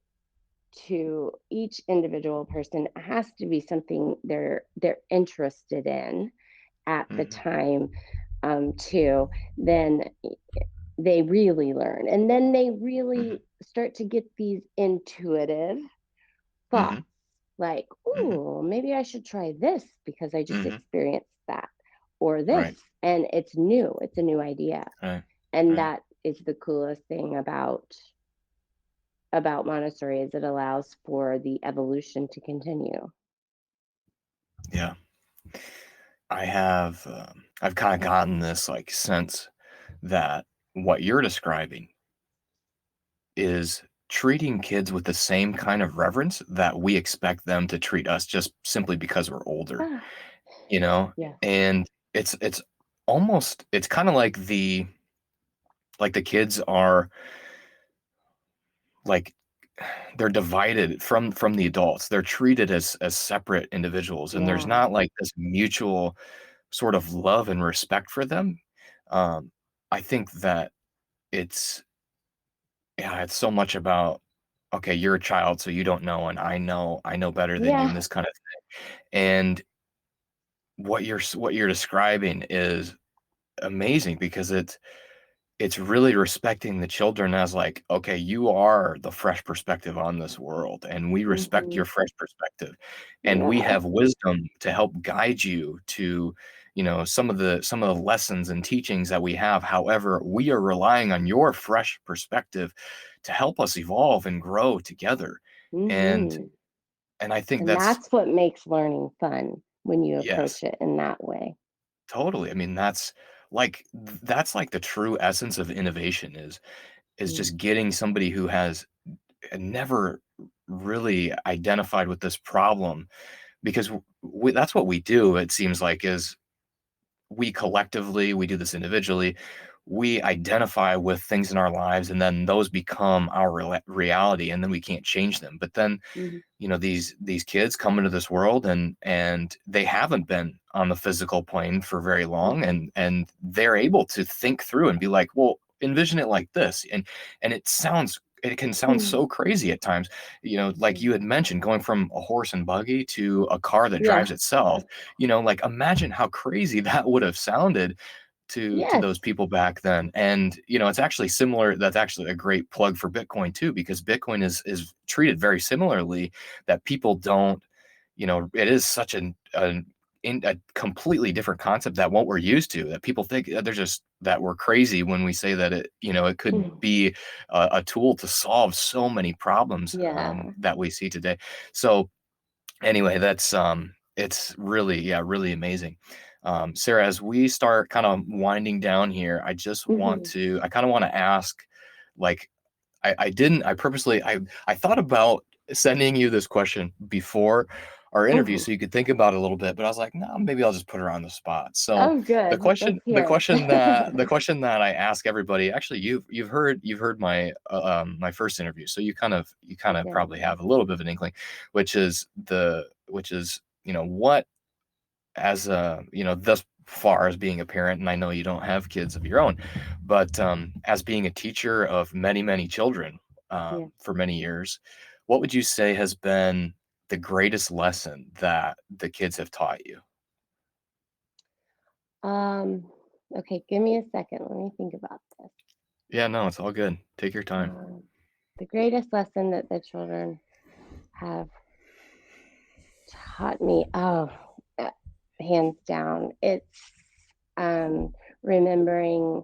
each individual person, it has to be something they're interested in at the Mhm, time, too, then they really learn. And then they mhm, really start to get these intuitive thoughts mhm, like, mhm, oh, maybe I should try this because I just mhm. experienced that, or this. Right. And it's new, it's a new idea. Right. And Right. that is the coolest thing about Montessori, is it allows for the evolution to continue. Yeah. I've kinda gotten this, like, sense that what you're describing is treating kids with the same kind of reverence that we expect them to treat us just simply because we're older, Ah, you know? yeah. And it's almost it's kinda like the kids are, like they're divided from the adults. They're treated as separate individuals, and there's Yeah. not, like, this mutual sort of love and respect for them. Um, I think that it's yeah, it's so much about, "Okay, you're a child, so you don't know, and I know better than you," and Yeah. this kind of and what you're describing is amazing because it's really respecting the children as like, "Okay, you are the fresh perspective on this world, and we respect Hmm. your fresh perspective, and we Yeah. have wisdom to help guide you to, some of the lessons and teachings that we have. However, we are relying on your fresh perspective to help us evolve and grow together." And Hmm. and I think And that's that's what makes learning fun, when you yes, approach it in that way. totally. I mean, that's like the true essence of innovation is Mm. just getting somebody who has never really identified with this problem because that's what we do. It seems like is we collectively we do this individually. we identify with things in our lives, and then those become our reality, and then we can't change them. But then, Mhm. these kids come into this world, and they haven't been on the physical plane for very long, Mhm. and they're able to think through and be like, well, envision it like this, and it can sound Mhm. so crazy at times, like Mhm. you had mentioned, going from a horse and buggy to a car that Yeah. drives itself. Like, imagine how crazy that would have sounded to Yes. those people back then. And it's actually similar. That's actually a great plug for Bitcoin too, because Bitcoin is treated very similarly. That people don't, it is such a completely different concept that what we're used to, that people think they're just that we're crazy when we say that it could Mhm. be a tool to solve so many problems Yeah. that we see today. So anyway, that's it's really, yeah, really amazing. Sarah, as we start kind of winding down here, Mhm. I kind of want to ask, like, I didn't, I purposely, I thought about sending you this question before our interview Mhm. so you could think about it a little bit, but I was like, no, maybe I'll just put her on the spot. So Oh, good. Let's the hear the it. question that I ask everybody, actually, you've heard my my first interview, so I you kind of did. probably have a little bit of an inkling, which is what, as thus far as being a parent, and I know you don't have kids of your own, but as being a teacher of many, many children Yeah. for many years, what would you say has been the greatest lesson that the kids have taught you? Um, okay, give me a second. Let me think about this. Yeah, no, it's all good. Take your time. Um, the greatest lesson that the children have taught me, uh, hands down, it's um, remembering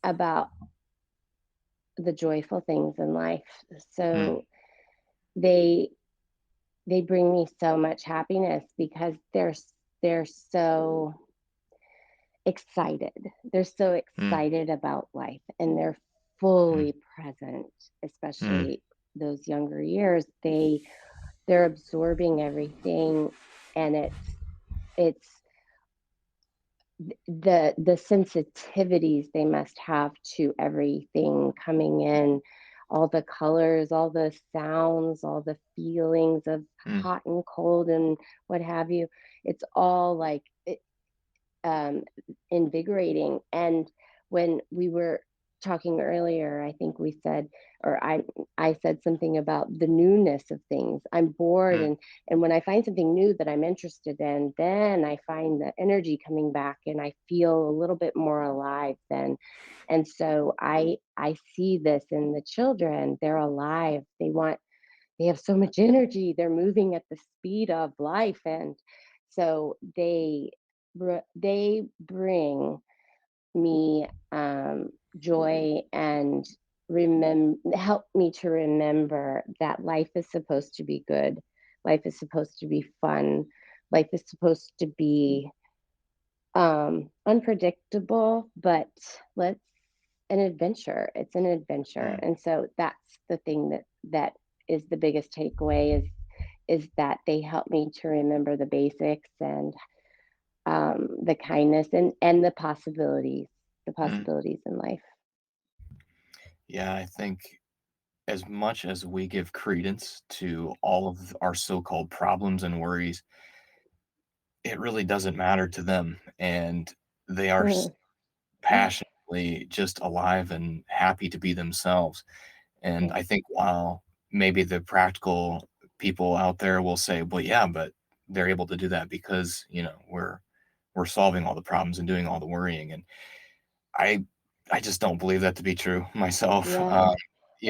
about the joyful things in life. Mm, So they they bring me so much happiness because they're so excited. They're so mm, excited about life and they're mm, fully present, mm, especially those younger years. They're absorbing everything and it's the sensitivities they must have to everything coming in, all the colors, all the sounds, all the feelings of mm, hot and cold and what have you. It's all like um, invigorating. And when we were talking earlier, I think we said, or I said something about the newness of things. I'm bored, mm, and when I find something new that I'm interested in, then I find the energy coming back, and I feel a little bit more alive then. And so I see this in the children. They're alive. They have so much energy. They're moving at the speed of life, and so they bring me joy and remember help me to remember that life is supposed to be good. Life is supposed to be fun. Life is supposed to be unpredictable, but let's an adventure. It's an adventure. mm. And so that's the thing that is the biggest takeaway is that they help me to remember the basics and the kindness and the Mm. possibilities in life. Yeah, I think as much as we give credence to all of our so-called problems and worries, it really doesn't matter to them, and they are Mhm. passionately just alive and happy to be themselves. And Yeah, I think while maybe the practical people out there will say, "Well, yeah, but they're able to do that because, we're solving all the problems and doing all the worrying." And I I just don't believe that to be true myself. yeah, I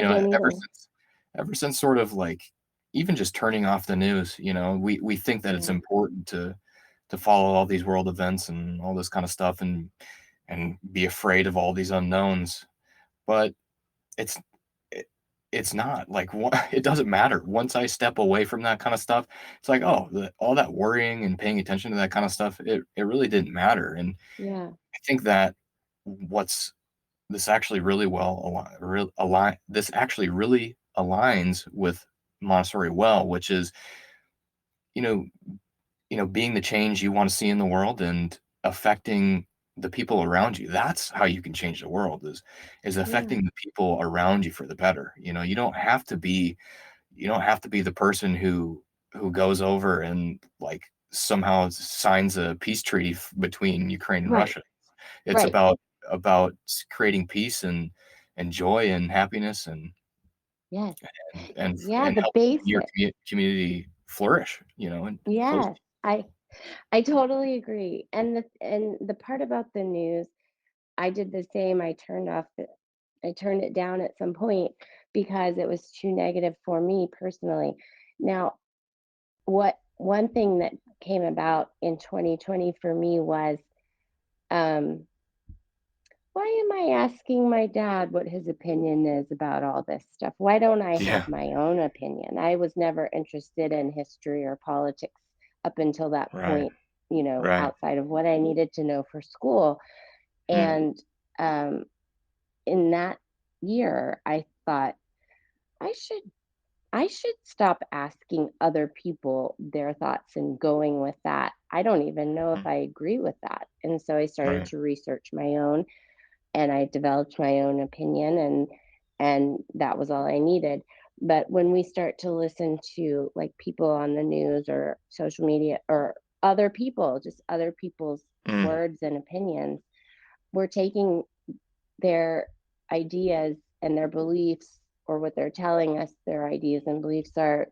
don't Ever either. since sort of like even just turning off the news, we think that it's Yeah, important to follow all these world events and all this kind of stuff, and be afraid of all these unknowns. But it's it, it's not like it doesn't matter. Once I step away from that kind of stuff, it's like, oh, all that worrying and paying attention to that kind of stuff, it really didn't matter. And yeah, I think that what's this actually really this actually really aligns with Montessori well, which is, you know, being the change you want to see in the world and affecting the people around you. That's how you can change the world, is Yeah. affecting the people around you for the better. You don't have to be the person who goes over and like somehow signs a peace treaty between Ukraine and Right. Russia. It's Right. about creating peace and joy and happiness Yes. Yeah, and the helping your basic. community flourish, and close. Yes. I totally agree. And the part about the news, I did the same. I turned it down at some point because it was too negative for me personally. Now, what one thing that came about in 2020 for me was, um, why am I asking my dad what his opinion is about all this stuff? Why don't I have Yeah. my own opinion? I was never interested in history or politics up until that Right. point, Right. outside of what I needed to know for school. Mm. And um, in that year, I thought I should I should stop asking other people their thoughts and going with that. I don't even know if Mm. I agree with that. And so I started Right. to research my own, and I developed my own opinion, and that was all I needed. But when we start to listen to like people on the news or social media or other people, just other people's Mm. words and opinions, we're taking their ideas and their beliefs, or what they're telling us their ideas and beliefs are,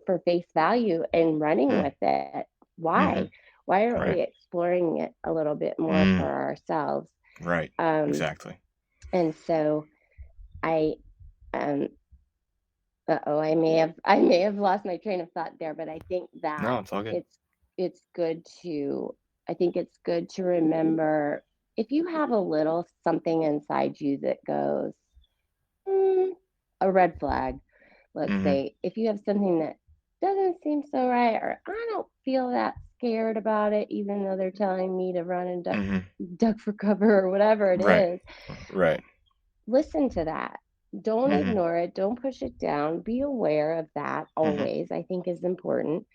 for face value and running Mm. with it. Why? Mhm. Why aren't Right. we exploring it a little bit more for Mm. ourselves? Right. Um, Exactly. and so I, um, oh, I may have lost my train of thought there, but I think that No, it's all good. it's it's good to I think it's good to remember, if you have a little something inside you that goes, "Mm," a red flag, let's Mhm. say, if you have something that doesn't seem so right, or I don't feel that scared about it, even though they're telling me to run and Mhm. duck for cover or whatever it Right. is, Right. listen to that. Don't Mhm. ignore it. Don't push it down. Be aware of that Mhm. always, I think is important.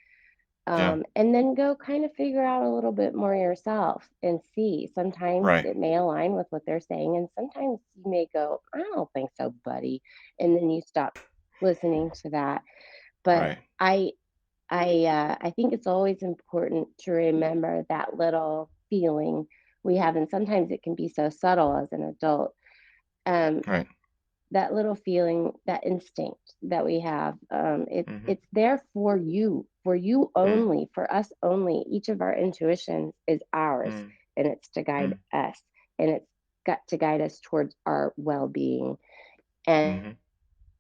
Yeah. And then go kind of figure out a little bit more yourself and see. Sometimes Right. it may align with what they're saying, and sometimes you may go, I don't think so, buddy. And then you stop listening to that. But Right. I think it's always important to remember that little feeling we have, and sometimes it can be so subtle as an adult. Um, Right. that little feeling, that instinct that we have, Mhm. it's there for you Mm. only, for us only. Each of our intuitions is ours, Mm. and it's to guide Mm. us, and it's got to guide us towards our well-being, and Mhm.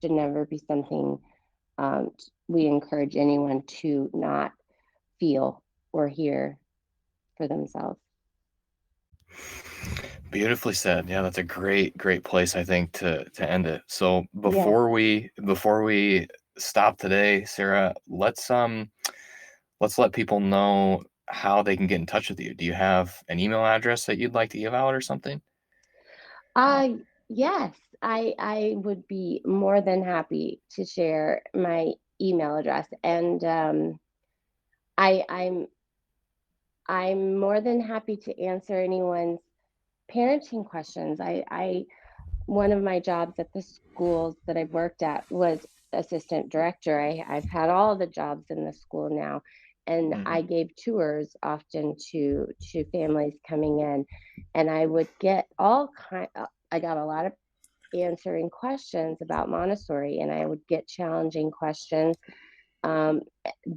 should never be something, we encourage anyone to not feel or hear for themselves. Beautifully said. Yeah, that's a great, great place, I think, to end it. So Yes. before we stop today, Sarah, let's let people know how they can get in touch with you. Do you have an email address that you'd like to give out or something? Uh, Uh, yes, I would be more than happy to share my email address, and I I'm more than happy to answer anyone's parenting questions. I One of my jobs at the schools that I've worked at was assistant director. I've had all the jobs in the school now, and I mhm. gave tours often to families coming in, and I would get all kind. I got a lot of answering questions about Montessori, and I would get challenging questions. Um,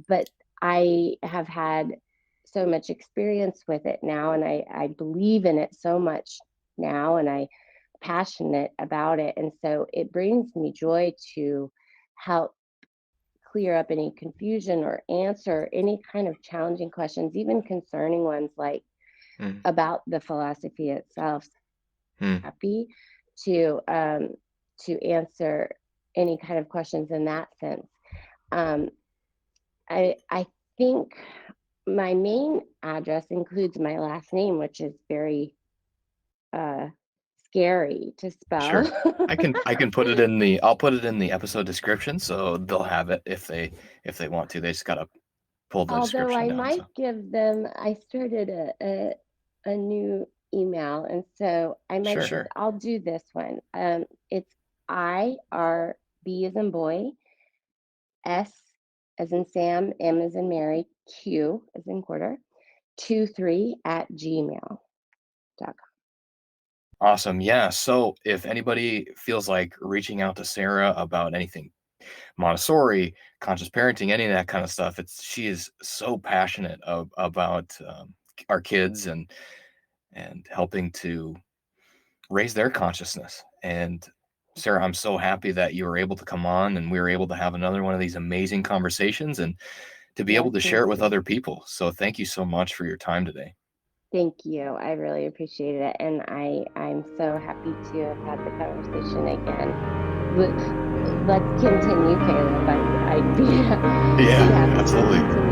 but I have had so much experience with it now, and I believe in it so much now, and I passionate about it. And so it brings me joy to help clear up any confusion or answer any kind of challenging questions, even concerning ones like Mm. about the philosophy itself. Mm. Happy to answer any kind of questions in that sense. Um, I think my main address includes my last name, which is very uh, scary to spell. Sure. I can put it in the I'll put it in the episode description so they'll have it if they want to. They just gotta pull the Although description I down. might So give them, I started a new email, and so Sure. I'll do this one. It's IRB as in boy, S as in Sam, M as in Mary, Q as in quarter, 23 at gmail.com. Awesome. Yeah. So if anybody feels like reaching out to Sarah about anything Montessori, conscious parenting, any of that kind of stuff, she is so passionate about our kids and helping to raise their consciousness. And Sarah, I'm so happy that you were able to come on and we were able to have another one of these amazing conversations and to be Yes, able to share thank it with you. other people. So thank you so much for your time today. Thank you. I really appreciate it. And I'm so happy to have had the conversation again. Let's continue, Caleb. I'd be Yeah, be happy absolutely. to